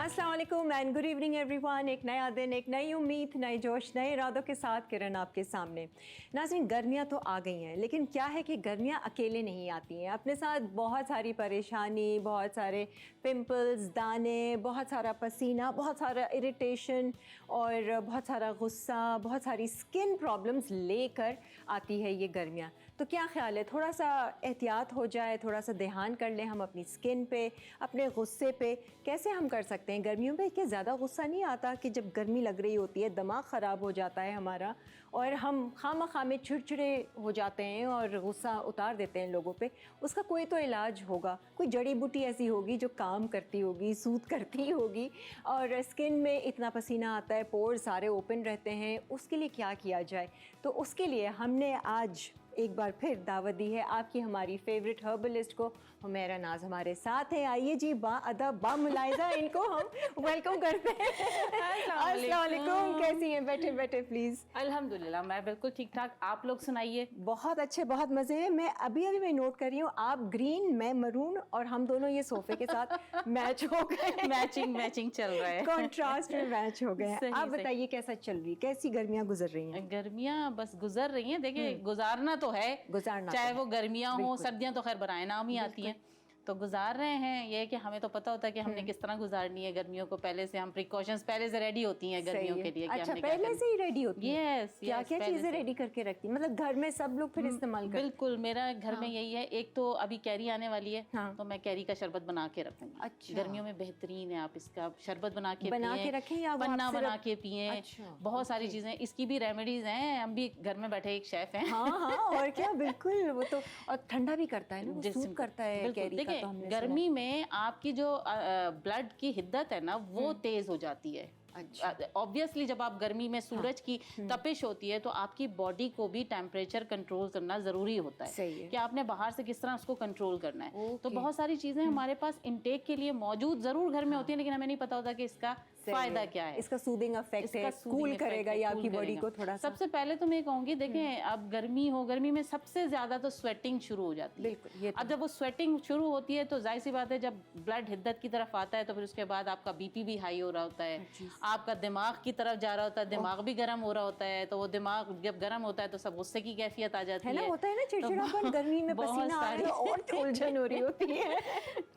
अस्सलाम वालेकुम and good evening everyone. एक नया दिन, एक नई उम्मीद, नए जोश, नए इरादों के साथ किरण आपके सामने। नाज़रीन, गर्मियाँ तो आ गई हैं, लेकिन क्या है कि गर्मियाँ अकेले नहीं आती हैं, अपने साथ बहुत सारी परेशानी, बहुत सारे पिंपल्स, दाने, बहुत सारा पसीना, बहुत सारा इरिटेशन और बहुत सारा गुस्सा, बहुत सारी स्किन प्रॉब्लम्स लेकर आती है ये गर्मियाँ। तो क्या ख्याल है, थोड़ा सा एहतियात हो जाए, थोड़ा सा ध्यान कर लें हम अपनी स्किन पे, अपने गुस्से पे। कैसे हम कर सकते हैं? गर्मियों में क्या ज़्यादा गुस्सा नहीं आता कि जब गर्मी लग रही होती है दिमाग ख़राब हो जाता है हमारा और हम खामखा में चिड़चिड़े हो जाते हैं और गुस्सा उतार देते हैं लोगों पे। उसका कोई तो इलाज होगा, कोई जड़ी बूटी ऐसी होगी जो काम करती होगी, सूद करती होगी। और स्किन में इतना पसीना आता है, पोर्स सारे ओपन रहते हैं, उसके लिए क्या किया जाए? तो उसके लिए हमने आज एक बार फिर दावत दी है आपकी हमारी फेवरेट हर्बलिस्ट को। हुमैरा नाज हमारे साथ है। आइए जी, बाअदब बामुलाइजा इनको हम वेलकम करते हैं। अस्सलाम वालेकुम, कैसी हैं? बैठे बैठे प्लीज़। अल्हम्दुलिल्लाह, मैं बिल्कुल ठीक ठाक। आप लोग सुनाइए। बहुत अच्छे, बहुत मज़े हैं। मैं अभी नोट कर रही हूँ, आप ग्रीन, मैं मरून और हम दोनों ये सोफे के साथ मैच हो गए। मैचिंग चल रहा है। कॉन्ट्रास्ट में मैच हो गए हैं। आप सही। बताइए कैसा चल रही, कैसी गर्मियाँ गुजर रही हैं? गर्मियाँ बस गुजर रही हैं। देखिए, गुजारना तो है, गुजारना चाहे तो है। वो गर्मियाँ हो, बिल्कुल। सर्दियाँ तो खैर बराए नाम ही आती हैं, तो गुजार रहे हैं। ये है कि हमें तो पता होता है कि हमने किस तरह गुजारनी है गर्मियों को। पहले से हम प्रिकॉशंस पहले से रेडी होती हैं गर्मियों के लिए। अच्छा, पहले से ही रेडी होती है? यस। क्या क्या चीजें रेडी करके रखती, मतलब घर में सब लोग फिर इस्तेमाल करते? बिल्कुल, मेरा घर में यही है। एक तो अभी कैरी आने वाली है, हाँ। तो मैं कैरी का शरबत बना के रखूंगी। अच्छा। गर्मियों में बेहतरीन है, आप इसका शरबत बना के रखें या पन्ना बना के पिए। अच्छा, बहुत सारी चीजें, इसकी भी रेमेडीज हैं। हम भी घर में बैठे एक शेफ हैं। हाँ, और क्या, बिल्कुल। वो तो और ठंडा भी करता है ना, वो सूट करता है कैरी का। तो हमने गर्मी में आपकी जो ब्लड की हिद्दत है ना, वो तेज हो जाती है। ऑब्वियसली जब आप गर्मी में सूरज की तपिश होती है तो आपकी बॉडी को भी टेम्परेचर कंट्रोल करना जरूरी होता है, कि आपने बाहर से किस तरह उसको कंट्रोल करना है। तो बहुत सारी चीजें हमारे पास इनटेक के लिए मौजूद जरूर घर में होती है, लेकिन हमें नहीं पता होता कि इसका फायदा क्या है, इसका सूदिंग इफेक्ट है, कूल करेगा या आपकी बॉडी को थोड़ा सा। सबसे पहले तो मैं कहूंगी, देखें, अब गर्मी हो, गर्मी में सबसे ज्यादा तो स्वेटिंग शुरू हो जाती है। बिल्कुल। अब जब वो स्वेटिंग शुरू होती है तो जाहिर सी बात है, जब ब्लड हिद्दत की तरफ आता है तो फिर उसके बाद आपका बीपी भी हाई हो रहा होता है, आपका दिमाग की तरफ जा रहा होता है, दिमाग भी गर्म हो रहा होता है। तो वो दिमाग जब गर्म होता है तो सब गुस्से की कैफियत आ जाती है। होता है ना, चिड़चिड़ापन, गर्मी में पसीना आ रहा है और उलझन हो रही होती है।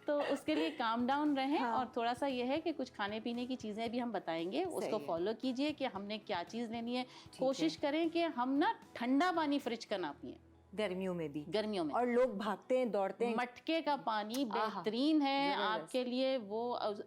तो उसके लिए काम डाउन रहें। और थोड़ा सा ये है कि कुछ खाने पीने की चीजें भी हम बताएंगे, उसको फॉलो कीजिए कि हमने क्या चीज लेनी है। कोशिश करें कि हम ना ठंडा पानी फ्रिज का ना पिए गर्मियों में भी। गर्मियों में और लोग भागते हैं, दौड़ते हैं। मटके का पानी बेहतरीन है आपके लिए। वो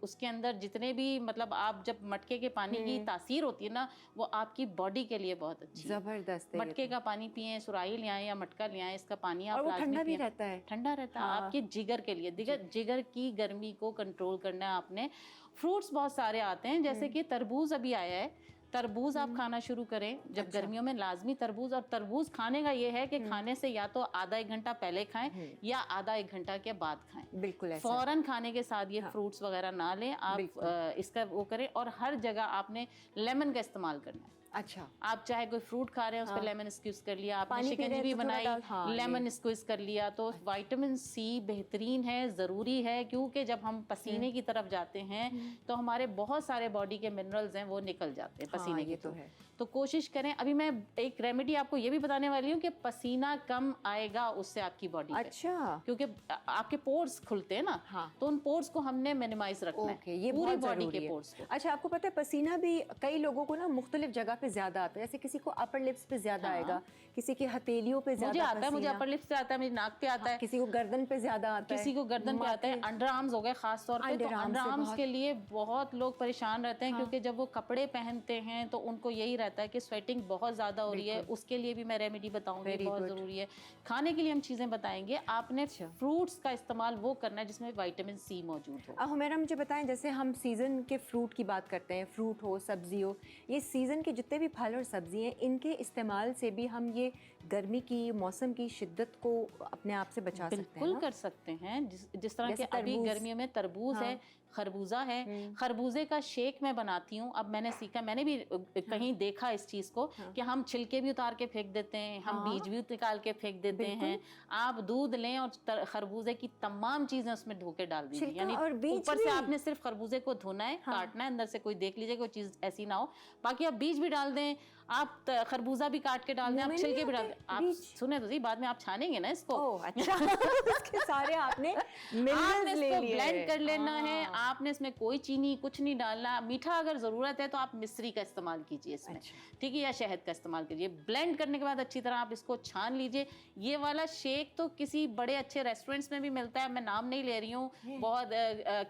उसके अंदर जितने भी, मतलब आप जब मटके के पानी की तासीर होती है ना, वो आपकी बॉडी के लिए बहुत अच्छी जबरदस्त है। मटके का पानी पिए, सुराही ले आए या मटका ले आए, इसका पानी आप ठंडा भी रहता है। ठंडा रहता है आपके जिगर के लिए। जिगर की गर्मी को कंट्रोल करना है आपने। फ्रूट्स बहुत सारे आते हैं, जैसे कि तरबूज अभी आया है, तरबूज आप खाना शुरू करें जब गर्मियों में, लाजमी तरबूज। और तरबूज खाने का ये है कि खाने से या तो आधा एक घंटा पहले खाएं या आधा एक घंटा के बाद खाएं। बिल्कुल। फौरन खाने के साथ ये फ्रूट्स वगैरह ना लें आप। इसका वो करें। और हर जगह आपने लेमन का इस्तेमाल करना है। अच्छा, आप चाहे कोई फ्रूट खा रहे हैं, उस पर लेमन स्क्वीज कर लिया, आपने शिकंजी भी बनाई, लेमन स्क्वीज कर लिया, तो विटामिन सी बेहतरीन है, ज़रूरी है। क्योंकि जब हम पसीने की तरफ जाते हैं तो हमारे बहुत सारे बॉडी के मिनरल्स हैं वो निकल जाते हैं पसीने के थ्रू। तो कोशिश करें। अभी मैं एक रेमेडी आपको ये भी बताने वाली हूँ कि पसीना कम आएगा उससे आपकी बॉडी। अच्छा। क्योंकि आपके पोर्स खुलते हैं ना, तो उन पोर्स को हमने मिनिमाइज रखना है, ये पूरी बॉडी के पोर्स को। अच्छा, आपको पता है पसीना भी कई लोगों को ना मुख्तलिफ जगह पे ज्यादा आता है। जैसे किसी को अपर लिप्स पे ज्यादा आएगा, किसी की हथेलियों पे ज्यादा मुझे आता है, मुझे अपर लिप्स पे आता है, मुझे नाक पे आता है, किसी को गर्दन पे ज्यादा आता है, किसी को गर्दन पे आता है, अंडर आर्म्स हो गए खास तौर पे। तो अंडर आर्म्स के लिए बहुत लोग परेशान रहते हैं, क्योंकि जब वो कपड़े पहनते हैं तो उनको यही रहता है कि स्वेटिंग बहुत ज्यादा हो रही है। उसके लिए भी मैं रेमेडी बताऊंगी, बहुत जरूरी है। खाने के लिए हम चीजें बताएंगे। आपने फ्रूट्स का इस्तेमाल वो करना है जिसमें विटामिन सी मौजूद हो। हुमैरा, मुझे बताएं, जैसे हम सीजन के फ्रूट की बात करते हैं, फ्रूट हो, सब्जी हो, ये सीजन के जितने जितने भी फल और सब्ज़ी हैं इनके इस्तेमाल से भी हम ये गर्मी की मौसम की शिद्दत को अपने आप से बचा सकते हैं बिल्कुल ना? कर सकते हैं। जिस तरह के जैसे अभी तरबूज। गर्मियों में तरबूज हाँ। है, खरबूजा है, खरबूजे का शेक मैं बनाती हूँ। अब मैंने सीखा, मैंने भी कहीं देखा इस चीज़ को कि हम छिलके भी उतार के फेंक देते हैं, हम हाँ। बीज भी निकाल के फेंक देते हैं। आप दूध लें और खरबूजे की तमाम चीज़ें उसमें धो के डाल दीजिए, छिलका यानी और बीज ऊपर से भी? आपने सिर्फ खरबूजे को धोना है, काटना है, अंदर से कोई देख लीजिए कोई चीज़ ऐसी ना हो। बाकी आप बीज भी डाल दें, आप खरबूजा भी काट के डाल दें, मुँह आप में छिलके नहीं भी डाल आते दें। आप बीज? सुने तो सही, बाद में आप छानेंगे ना इसको। ओह अच्छा उसके सारे आपने मिनरल्स आपने ले इसको लिए। ब्लेंड कर लेना है, हाँ। आपने इसमें कोई चीनी कुछ नहीं डालना। मीठा अगर ज़रूरत है तो आप मिश्री का इस्तेमाल कीजिए इसमें, ठीक है, या शहद का इस्तेमाल कीजिए। ब्लेंड करने के बाद अच्छी तरह आप इसको छान लीजिए। ये वाला शेक तो किसी बड़े अच्छे रेस्टोरेंट्स में भी मिलता है, मैं नाम नहीं ले रही हूँ, बहुत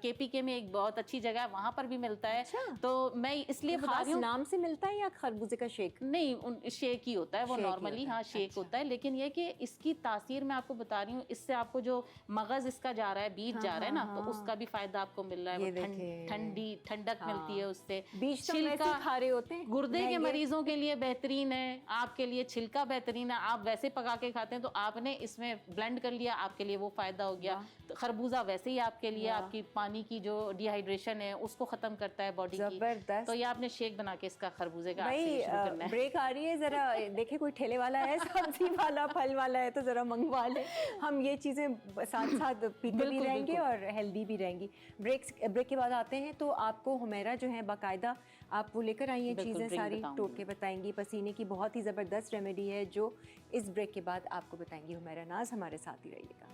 केपीके में एक बहुत अच्छी जगह है, वहाँ पर भी मिलता है। अच्छा। तो मैं इसलिए बता खास रही हूँ, नाम से मिलता है या खरबूजे का शेक? नहीं शेक ही होता है वो, शेक ही नॉर्मली होता है, हाँ शेक अच्छा। होता है। लेकिन ये कि इसकी तासीर मैं आपको बता रही हूँ, इससे आपको जो मगज इसका जा रहा है, बीज जा रहा है ना, तो उसका भी फायदा आपको मिल रहा है। ये वो देखिए। ठंडी ठंडक मिलती है उससे। बीज तो वैसे ही खा रहे होते हैं। गुर्दे के महंगे। मरीजों के लिए बेहतरीन है, आपके लिए छिलका बेहतरीन है। आप वैसे पका के खाते हैं तो आपने इसमें ब्लेंड कर लिया, आपके लिए वो फायदा हो गया। तो खरबूजा वैसे ही आपके लिए आपकी पानी की जो डिहाइड्रेशन है उसको खत्म करता है बॉडी की। जबरदस्त। तो ये आपने शेक बना के इसका खरबूजे का आज से भाई ही शुरू करना है। ब्रेक आ रही है, जरा देखिए कोई ठेले वाला है, सब्जी वाला, फल वाला है तो जरा मंगवा ले। हम ये चीज़ें साथ साथ पीते भी बिल्कुल, रहेंगे बिल्कुल। और हेल्दी भी रहेंगी। ब्रेक के बाद आते हैं तो आपको हुमैरा जो है बाकायदा आप वो लेकर आई हैं बिल्कुल, चीज़ें ड्रिंक सारी बताऊंगी। टोटके बताएंगी। पसीने की बहुत ही ज़बरदस्त रेमेडी है जो इस ब्रेक के बाद आपको बताएंगी हुमैरा नाज। हमारे साथ ही रहिएगा।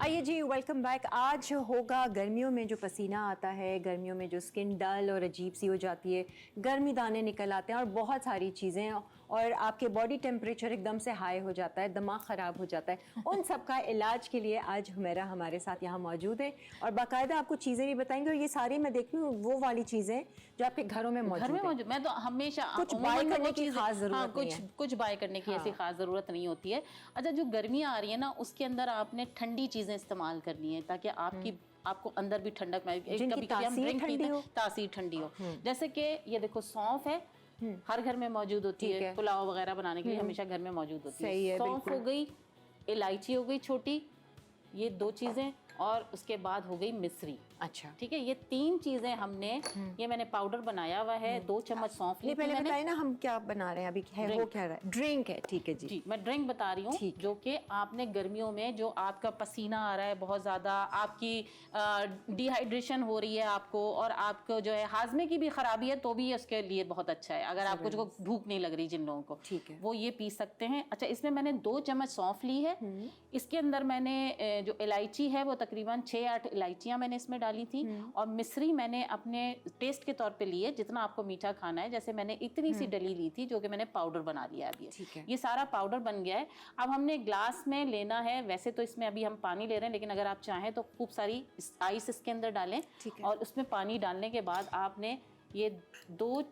आइए जी, वेलकम बैक। आज होगा गर्मियों में जो पसीना आता है, गर्मियों में जो स्किन डल और अजीब सी हो जाती है, गर्मी दाने निकल आते हैं और बहुत सारी चीज़ें, और आपके बॉडी टेम्परेचर एकदम से हाई हो जाता है, दिमाग ख़राब हो जाता है, उन सब का इलाज के लिए आज हुमैरा हमारे साथ यहाँ मौजूद है और बाकायदा आपको चीज़ें भी बताएंगे। और ये सारी मैं देख रही हूँ वो वाली चीज़ें जो आपके घरों में मौजूद है। मैं तो हमेशा कुछ उम्मूमन बाय तो करने वो की चीज़ें- खास ज़रूरत हाँ, नहीं है। कुछ बाय करने की ऐसी खास ज़रूरत नहीं होती है। अच्छा, जो गर्मियाँ आ रही है ना, उसके अंदर आपने ठंडी चीज़ें इस्तेमाल करनी है ताकि आपको अंदर भी ठंडक में, जिनकी कभी कभी हम तासीर ड्रिंक ठंडी पीते हैं हो। तासीर ठंडी हो। जैसे कि ये देखो, सौंफ है, हर घर में मौजूद होती ठीक है, है। पुलाव वगैरह बनाने के लिए हमेशा घर में मौजूद होती सही है, सौंफ बिल्कुल। हो गई, इलायची हो गई छोटी, ये 2 चीज़ें, और उसके बाद हो गई मिश्री। अच्छा, ठीक है, ये 3 चीजें हमने, ये मैंने पाउडर बनाया हुआ है। 2 चम्मच सौंफ ली नहीं थी पहले मैंने। बताइए ना हम क्या बना रहे हैं अभी, है हो क्या रहा है? ड्रिंक है, ठीक है जी। जी, मैं ड्रिंक बता रही हूँ, ठीक। जो कि आपने गर्मियों में जो आपका पसीना आ रहा है बहुत ज़्यादा, आपकी डिहाइड्रेशन हो रही है आपको, और आपको जो है हाजमे की भी खराबी है, तो भी उसके लिए बहुत अच्छा है। अगर आपको जो भूख नहीं लग रही जिन लोगों को, ठीक है, वो ये पी सकते हैं। अच्छा, इसमें मैंने 2 चम्मच सौंफ ली है। इसके अंदर मैंने जो इलायची है वो तकरीबन 6-8 इलायचियाँ मैंने इसमें डाली थी, और मिश्री मैंने अपने टेस्ट के तौर पे ली है, जितना आपको मीठा खाना है। जैसे मैंने इतनी सी डली ली थी, जो कि मैंने पाउडर बना लिया है अभी। ठीक है। ये सारा पाउडर बन गया है। अब हमने ग्लास में लेना है, वैसे तो इसमें अभी हम पानी ले रहे हैं, लेकिन अगर आप चाहें तो खूब सारी आइस इसके अंदर डालें, ठीक है। और उसमें पानी डालने के बाद आपने ये 2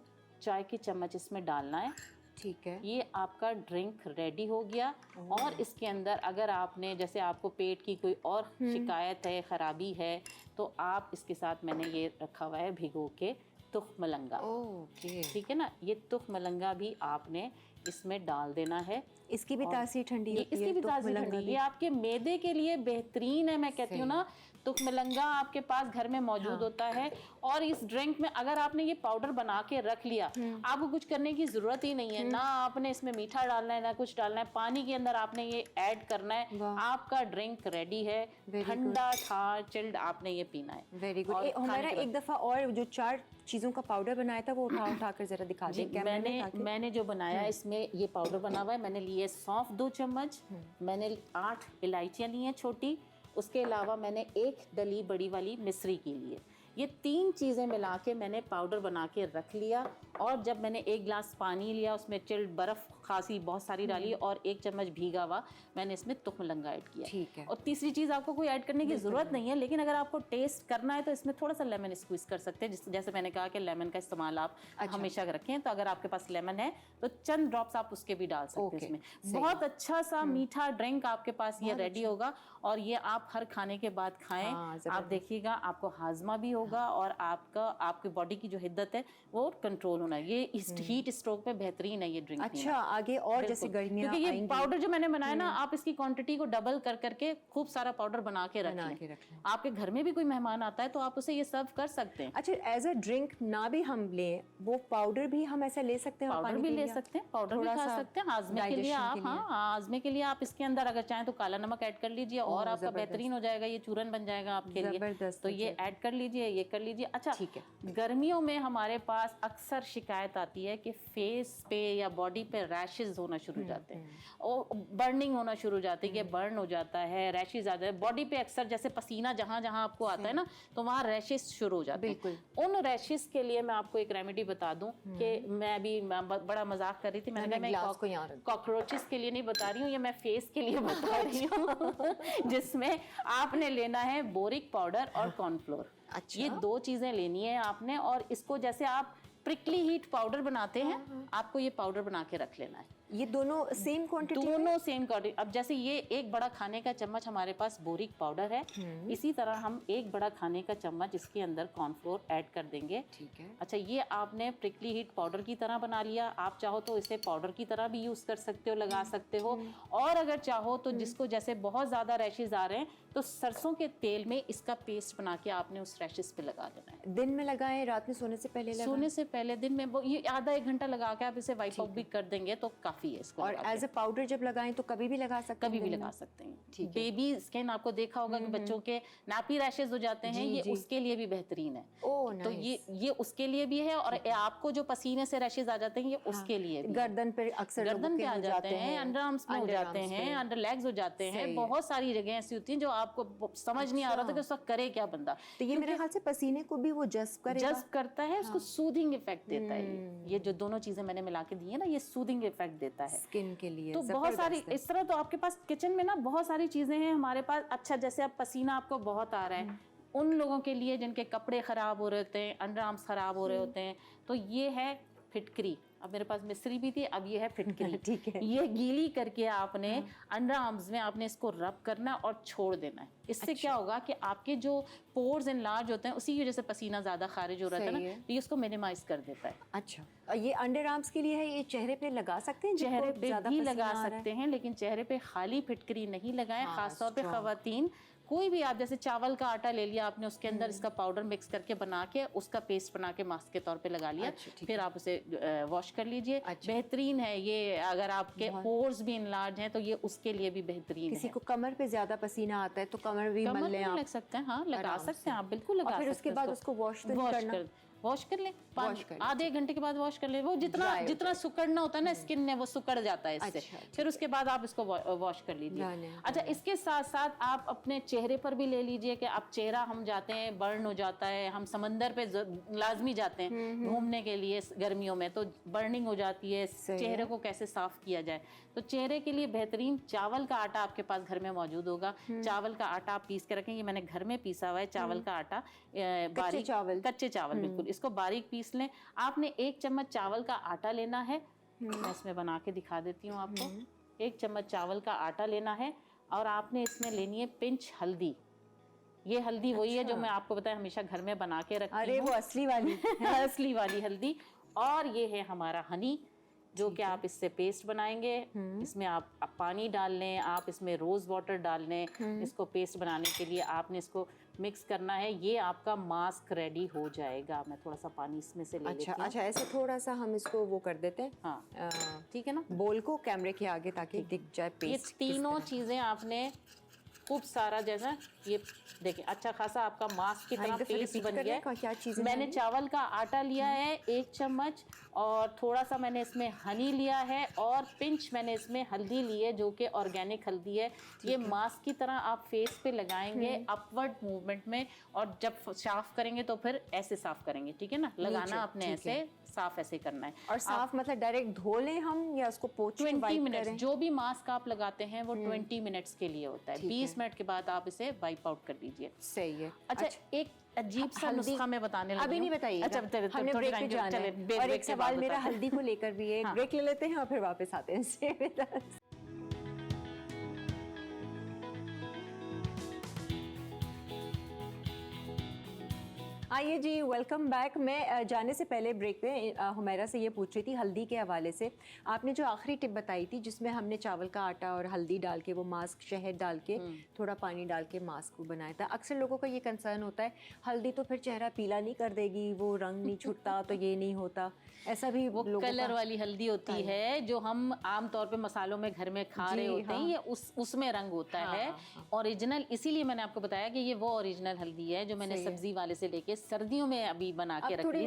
चाय के चम्मच इसमें डालना है। ठीक है, ये आपका ड्रिंक रेडी हो गया। और इसके अंदर अगर आपने, जैसे आपको पेट की कोई और शिकायत है, खराबी है, तो आप इसके साथ, मैंने ये रखा हुआ है भिगो के, तुख मलंगा। ओके, ठीक है ना, ये तुख मलंगा भी आपने इसमें डाल देना है। इसकी भी तासीर ठंडी होती है, इसकी भी तो ताज़ी मलंगा ठंडी, भी। ये आपके मैदे के लिए बेहतरीन है। मैं कहती हूँ ना, तुख मलंगा आपके पास घर में मौजूद होता है। और इस ड्रिंक में अगर आपने ये पाउडर बना के रख लिया, आपको कुछ करने की जरूरत ही नहीं है, ना आपने इसमें मीठा डालना है, ना कुछ डालना है, पानी के अंदर आपने ये ऐड करना है, आपका ड्रिंक रेडी है। ठंडा था चिल्ड आपने ये पीना है। Very good. हमारा एक दफा और जो 4 चीज़ों का पाउडर बनाया था वो उठा कर जरा दिखा दें कैमरे में, ताकि मैंने जो बनाया इसमें ये पाउडर बना हुआ है। मैंने लिए सौंफ 2 चम्मच, मैंने 8 इलायचियाँ ली हैं छोटी, उसके अलावा मैंने 1 डली बड़ी वाली मिश्री की लिए। ये 3 चीज़ें मिला के मैंने पाउडर बना के रख लिया। और जब मैंने 1 गिलास पानी लिया, उसमें चिल्ड बर्फ़ खासी बहुत सारी डाली और 1 चम्मच भीगा हुआ मैंने इसमें तुख मलंगा ऐड किया। ठीक है। और तीसरी चीज़ आपको कोई ऐड करने की ज़रूरत नहीं है, लेकिन अगर आपको टेस्ट करना है तो इसमें थोड़ा सा लेमन स्क्वीज कर सकते हैं। जैसे मैंने कहा कि लेमन का इस्तेमाल आप हमेशा रखें, तो अगर आपके पास लेमन है तो चंद ड्रॉप्स आप उसके भी डाल सकते हैं इसमें। बहुत अच्छा सा मीठा ड्रिंक आपके पास ये रेडी होगा और ये आप हर खाने के बाद खाएं। आप देखिएगा आपको हाजमा भी होगा और आपकी बॉडी की जो हिद्दत है वो कंट्रोल होना है। ये हीट स्ट्रोक पे बेहतरीन है ये ड्रिंक। अच्छा, आगे और जैसे गर्मियां क्योंकि ये पाउडर जो मैंने बनाया ना, आप इसकी क्वांटिटी को डबल कर करके खूब सारा पाउडर बना के रख लें। आपके घर में भी कोई मेहमान आता है तो आप उसे ये सर्व कर सकते हैं। अच्छा, एज अ ड्रिंक ना भी हम लें, वो पाउडर भी हम ऐसा ले सकते हैं? पाउडर भी ले सकते हैं, पाउडर भी खा सकते हैं हाजमे के लिए। आप हाजमे के लिए आप इसके अंदर अगर चाहें तो काला नमक ऐड कर लीजिए और आपका बेहतरीन हो जाएगा, ये चूरन बन जाएगा आपके लिए। तो ये ऐड कर लीजिए, ये कर लीजिए। अच्छा, ठीक है। गर्मियों में हमारे पास अक्सर शिकायत आती है कि फेस पे या बॉडी पे रैशेज होना शुरू हो जाते हैं और बर्निंग होना शुरू हो जाती है कि बर्न हो जाता है, रैशेज आ जाते हैं बॉडी पे। अक्सर जैसे पसीना जहां जहां आपको आता है ना, तो वहां रैशेज शुरू हो जाते हैं। उन रैशेज के लिए मैं आपको एक रेमेडी बता दूं कि मैं भी बड़ा मजाक कर रही थी, मैंने कहा मैं कॉकरोचेस के लिए नहीं बता रही हूँ, ये मैं फेस के लिए बता रही हूँ। जिसमें आपने लेना है बोरिक पाउडर और कॉर्नफ्लोर। अच्छा। ये 2 चीजें लेनी है आपने, और इसको जैसे आप प्रिकली हीट पाउडर बनाते हैं, आपको ये पाउडर बना के रख लेना है। ये दोनों सेम क्वांटिटी? दोनों सेम क्वांटिटी। अब जैसे ये 1 बड़ा खाने का चम्मच हमारे पास बोरिक पाउडर है, इसी तरह हम 1 बड़ा खाने का चम्मच इसके अंदर कॉर्नफ्लोर ऐड कर देंगे। ठीक है। अच्छा, ये आपने प्रिकली हीट पाउडर की तरह बना लिया। आप चाहो तो इसे पाउडर की तरह भी यूज कर सकते हो, लगा सकते हो। और अगर चाहो तो जिसको जैसे बहुत ज्यादा रैशेज आ रहे हैं तो सरसों के तेल में इसका पेस्ट बना के आपने उस रैशेज पे लगा देना है। दिन में लगाएं, रात में सोने से पहले लगाएं? सोने से पहले दिन में ये आधा 1 घंटा लगा के आप इसे वाइप आउट भी कर देंगे तो काफी है इसको। और एज अ पाउडर जब लगाएं तो कभी भी लगा सकते हैं? कभी भी लगा सकते हैं। बेबी स्किन आपको देखा होगा कि बच्चों के नापी रैशेज हो जाते हैं, ये उसके लिए भी बेहतरीन है। तो ये उसके लिए भी है, और आपको जो पसीने से रैशेज आ जाते हैं ये उसके लिए भी। गर्दन पे अक्सर गर्दन पे आ जाते हैं, अंडर आर्म्स में हो जाते हैं, अंडर लेग्स हो जाते हैं, बहुत सारी जगह ऐसी होती हैं जो आपको समझ नहीं आ रहा था कि उसका करे क्या बंदा। तो ये मेरे ख्याल से पसीने को भी वो जज्ब करता है, उसको सूदिंग इफेक्ट देता है। ये जो दोनों चीजें मैंने मिला के दी है ना, ये सूदिंग इफेक्ट देता है स्किन के लिए। तो बहुत सारी इस तरह, तो आपके पास किचन में ना बहुत सारी चीजें हैं हमारे पास। अच्छा, जैसे अब पसीना आपको बहुत आ रहा है, उन लोगों के लिए जिनके कपड़े खराब हो रहे होते हैं, अंडर आर्म्स खराब हो रहे होते हैं, तो ये है फिटकरी। अब मेरे पास मिस्री भी थी, अब ये है फिटकरी। ठीक है। ये गीली करके आपने अंडर आर्म्स में आपने इसको रब करना और छोड़ देना है। इससे क्या होगा कि आपके जो पोर्स इनलार्ज होते हैं, उसी की वजह से पसीना ज्यादा खारिज हो रहा था ना, तो ये उसको मिनिमाइज कर देता है। अच्छा, ये अंडर आर्म्स के लिए है, ये चेहरे पे लगा सकते हैं? चेहरे पे भी लगा सकते हैं, लेकिन चेहरे पे खाली फिटकरी नहीं लगाएं। खासतौर पे खवातीन, कोई भी आप जैसे चावल का आटा ले लिया आपने, उसके अंदर इसका पाउडर मिक्स करके बना के उसका पेस्ट बना के मास्क के तौर पे लगा लिया। फिर आप उसे वॉश कर लीजिए। बेहतरीन है ये। अगर आपके पोर्स भी इनलार्ज हैं तो ये उसके लिए भी बेहतरीन है। किसी को कमर पे ज्यादा पसीना आता है तो कमर भी मल लें आप? लग सकते हैं, हाँ लगा सकते हैं आप, बिल्कुल लगा सकते हैं। फिर उसके बाद उसको वॉश करना? वॉश कर लें, आधे 1 घंटे के बाद वॉश कर लें। वो जितना सुकड़ना होता है ना स्किन में, वो सुकड़ जाता है इससे। फिर उसके बाद आप इसको वॉश कर लीजिए। अच्छा, इसके साथ साथ आप अपने चेहरे पर भी ले लीजिए कि आप चेहरा, हम जाते हैं बर्न हो जाता है, हम समंदर पे लाजमी जाते हैं घूमने के लिए गर्मियों में, तो बर्निंग हो जाती है, चेहरे को कैसे साफ किया जाए। तो चेहरे के लिए बेहतरीन चावल का आटा आपके पास घर में मौजूद होगा। चावल का आटा आप पीस के रखें। ये मैंने घर में पीसा हुआ है चावल का आटा, बारीक कच्चे चावल बिल्कुल, इसको बारीक पीस लें। आपने 1 चम्मच चावल का आटा लेना है। मैं इसमें बना के दिखा देती हूँ आपको। 1 चम्मच चावल का आटा लेना है और आपने इसमें लेनी है पिंच हल्दी। ये हल्दी वही है जो मैं आपको बताया हमेशा घर में बना के रखती हूँ। अरे वो असली वाली असली वाली हल्दी। और ये है हमारा हनी, जो कि आप इससे पेस्ट बनाएंगे। इसमें आप पानी डाल लें, आप इसमें रोज वाटर डाल लें। इसको पेस्ट बनाने के लिए आपने इसको मिक्स करना है। ये आपका मास्क रेडी हो जाएगा। मैं थोड़ा सा पानी इसमें से ले लेती हूँ। अच्छा, ऐसे थोड़ा सा हम इसको वो कर देते हैं। हाँ, ठीक है ना, बोल को कैमरे के आगे ताकि दिख जाए पेस्ट। ये तीनों चीजें आपने खूब सारा, जैसा ये देखिए अच्छा खासा आपका मास्क की तरह पेस्ट बन गया है। क्या चीज़ें मैंने चावल का आटा लिया है 1 चम्मच, और थोड़ा सा मैंने इसमें हनी लिया है, और पिंच मैंने इसमें हल्दी ली है जो कि ऑर्गेनिक हल्दी है। ये मास्क की तरह आप फेस पे लगाएंगे अपवर्ड मूवमेंट में, और जब साफ करेंगे तो फिर ऐसे साफ करेंगे, ठीक है ना। लगाना आपने ऐसे साफ ऐसे करना है। और साफ मतलब डायरेक्ट धो लें हम या उसको पोंछें, 20 वाइप मिनट्स, करें? जो भी मास्क आप लगाते हैं वो 20 मिनट्स के लिए होता है। 20 मिनट के बाद आप इसे वाइप आउट कर दीजिए। सही है। अच्छा, एक अजीब सा नुस्खा मैं बताने लगी अभी नहीं हूँ। बताइए। अच्छा, हमने ब्रेक पे जाना है और एक सवाल मेरा हल्दी को लेकर भी है। ब्रेक ले लेते हैं और फिर वापस आते हैं। Stay with us. आइए जी, वेलकम बैक। मैं जाने से पहले ब्रेक पे हुमैरा से ये पूछ रही थी हल्दी के हवाले से। आपने जो आखिरी टिप बताई थी जिसमें हमने चावल का आटा और हल्दी डाल के वो मास्क, शहद डाल के थोड़ा पानी डाल के मास्क को बनाया था। अक्सर लोगों का ये कंसर्न होता है हल्दी तो फिर चेहरा पीला नहीं कर देगी, वो रंग नहीं छुटता, तो ये नहीं होता। ऐसा भी वो कलर वाली हल्दी होती है जो हम आम तौर पे मसालों में घर में खा रहे होते हैं, ये उसमें रंग होता है ओरिजिनल। इसीलिए मैंने आपको बताया कि ये वो ओरिजिनल हल्दी है जो मैंने सब्जी वाले से लेके सर्दियों में अभी बना के रख ली थी।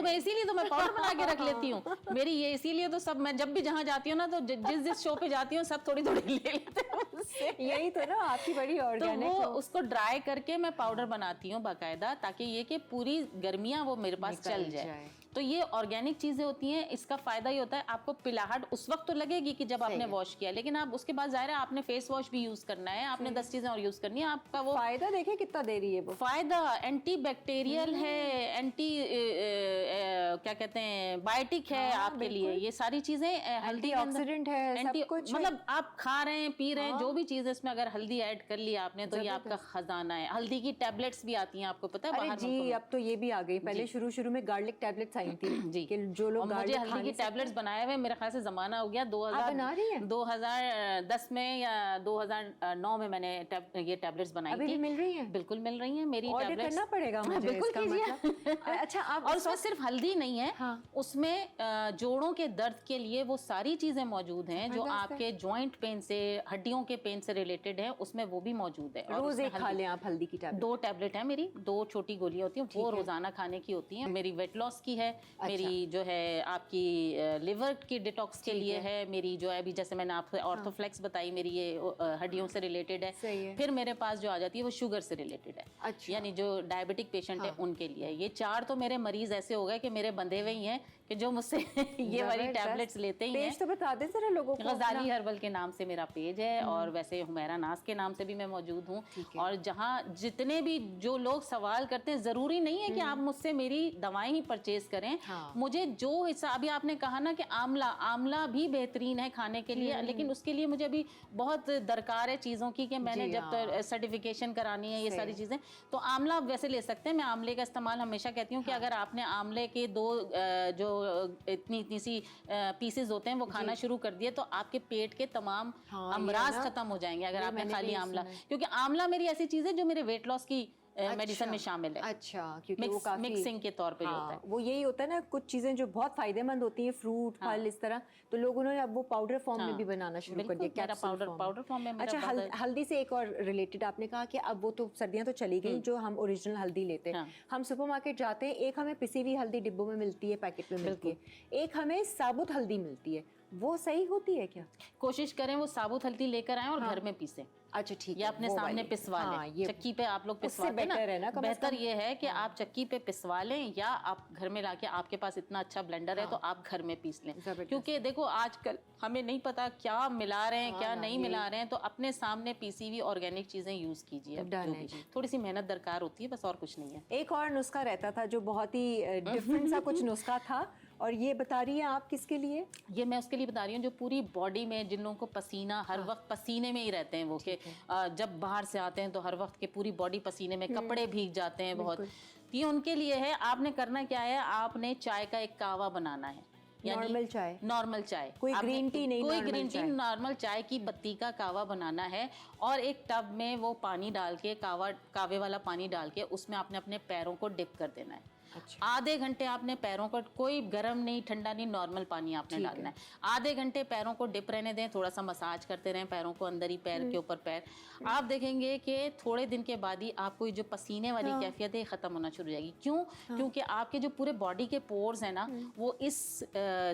मैं इसीलिए तो मैं पाउडर बना के रख लेती हूँ। मेरी ये इसीलिए तो सब, मैं जब भी जहाँ जाती हूँ ना तो जिस शो पे जाती हूँ सब थोड़ी थोड़ी ले लेते हैं। यही तो ना आपकी बड़ी ऑर्गेनिक। तो वो उसको ड्राई करके मैं पाउडर बनाती हूँ बाकायदा, ताकि ये कि पूरी गर्मियाँ वो मेरे पास चल जाए। तो ये ऑर्गेनिक चीजें होती हैं। इसका फायदा ये होता है आपको पिलाहट उस वक्त तो लगेगी कि जब आपने वॉश किया, लेकिन आप उसके बाद जाहिर है आपने फेस वॉश भी यूज करना है, आपने 10 चीजें और यूज करनी है। आपका वो फायदा देखिए कितना दे रही है वो। फायदा एंटी बैक्टीरियल है, एंटी क्या कहते हैं बायोटिक है आपके लिए। ये सारी चीजें हल्दी ऑक्सीडेंट है, सब कुछ मतलब आप खा रहे हैं, पी रहे हैं, जो भी चीज है इसमें अगर हल्दी ऐड कर लिया आपने तो ये आपका खजाना है। हल्दी की टैबलेट्स भी आती हैं, आपको पता है बाहर जी। अब तो ये भी आ गई, पहले शुरू में गार्लिक टैबलेट्स आई थी जी। जो लोग मुझे हल्दी की टैबलेट्स बनाए हुए मेरे ख्याल से जमाना हो गया 2010 में या 2009 में मैंने ये टैबलेट्स बनाई थी। अभी भी मिल रही है? बिल्कुल मिल रही है मेरी टैबलेट्स। ऑर्डर करना पड़ेगा मुझे। बिल्कुल कीजिए। मतलब। अच्छा, आप और उसमें सिर्फ हल्दी नहीं है, उसमें जोड़ों के दर्द के लिए वो सारी चीजें मौजूद हैं जो आपके जॉइंट पेन से, हड्डियों के पेन से रिलेटेड है, उसमें वो भी मौजूद है। रोज एक खा लें आप हल्दी की टैबलेट? 2 टैबलेट है मेरी, 2 छोटी गोलियां होती हैं, वो रोजाना खाने की होती हैं। मेरी वेट लॉस की है, मेरी जो है आपकी लिवर की डिटॉक्स के लिए है, मेरी जो है अभी जैसे मैंने आपको ऑर्थोफ्लेक्स बताई, मेरी ये हड्डियों से रिलेटेड है। फिर मेरे पास जो आ जाती है वो शुगर से रिलेटेड है, यानी जो डायबिटिक पेशेंट है उनके लिए। ये 4 तो मेरे मरीज ऐसे हो गए कि मेरे बंधे हुए ही हैं कि जो मुझसे ये वाली टैबलेट्स लेते ही हैं। पेज तो बता दें जरा लोगों को। गजाली हर्बल के नाम से मेरा पेज है, और वैसे हुमैरा नाज के नाम से भी मैं मौजूद हूँ। और जहाँ जितने भी जो लोग सवाल करते हैं, जरूरी नहीं है कि आप मुझसे मेरी दवाएं ही परचेज करें। मुझे जो हिस्सा अभी आपने कहा ना कि आंवला भी बेहतरीन है खाने के लिए, लेकिन उसके लिए मुझे अभी बहुत दरकार है चीज़ों की कि मैंने जब तक सर्टिफिकेशन करानी है, ये सारी चीज़ें। तो आंवला वैसे ले सकते हैं। मैं आंवले का इस्तेमाल हमेशा कहती हूँ कि अगर आपने आंवले के 2 जो इतनी सी पीसेस होते हैं वो खाना शुरू कर दिए तो आपके पेट के तमाम अमराज खत्म हो जाएंगे अगर आपने खाली आंवला। क्योंकि आंवला मेरी ऐसी चीज़ है जो मेरे वेट लॉस की मेडिसिन में शामिल है। अच्छा, क्योंकि वो काफी मिक्सिंग के तौर पे होता है। वो यही होता है ना, कुछ चीजें जो बहुत फायदेमंद होती हैं, फ्रूट फल इस तरह, तो लोग उन्होंने अब वो पाउडर फॉर्म में भी बनाना शुरू कर दिया, पाउडर फॉर्म में। अच्छा, हल्दी से एक और रिलेटेड आपने कहा कि अब वो तो सर्दियां तो चली गई, जो हम ओरिजिनल हल्दी लेते हैं, हम सुपरमार्केट जाते हैं, एक हमें पिसी हुई हल्दी डिब्बों में मिलती है, पैकेट में मिलती है, एक हमें साबुत हल्दी मिलती है। वो सही होती है क्या? कोशिश करें वो साबुत हल्दी लेकर आएं और घर में पीसें। अच्छा, ठीक है। या अपने सामने पिसवा लें, चक्की पे आप लोग पिसवा लें ना। बेहतर ये है कि आप चक्की पे पिसवा लें, या आप घर में लाके, आपके पास इतना अच्छा ब्लेंडर है तो आप घर में पीस लें। क्योंकि देखो आजकल हमें नहीं पता क्या मिला रहे हैं, क्या नहीं मिला रहे हैं, तो अपने सामने पीसी हुई ऑर्गेनिक चीजें यूज कीजिए। थोड़ी सी मेहनत दरकार होती है, बस और कुछ नहीं है। एक और नुस्खा रहता था जो बहुत ही डिफरेंट सा कुछ नुस्खा था, और ये बता रही हैं आप किसके लिए? ये मैं उसके लिए बता रही हूँ जो पूरी बॉडी में, जिन लोगों को पसीना हर वक्त पसीने में ही रहते हैं, वो कि जब बाहर से आते हैं तो हर वक्त के पूरी बॉडी पसीने में, कपड़े भीग जाते हैं बहुत, ये उनके लिए है। आपने करना क्या है, आपने चाय का एक कावा बनाना है, नॉर्मल चाय, कोई ग्रीन टी नहीं, कोई ग्रीन टी, नॉर्मल चाय की पत्ती का कावा बनाना है। और एक टब में वो पानी डाल के, कावे वाला पानी डाल के, उसमें आपने अपने पैरों को डिप कर देना है। अच्छा। आधे घंटे आपने पैरों को, कोई गर्म नहीं ठंडा नहीं, नॉर्मल पानी आपने डालना है। आधे घंटे पैरों को डिप रहने दें, थोड़ा सा मसाज करते रहें पैरों को, अंदर ही पैर के ऊपर पैर। आप देखेंगे कि थोड़े दिन के बाद ही आपको जो पसीने वाली कैफियत है खत्म होना शुरू हो जाएगी। क्यों? क्योंकि आपके जो पूरे बॉडी के पोर्स है ना, वो इस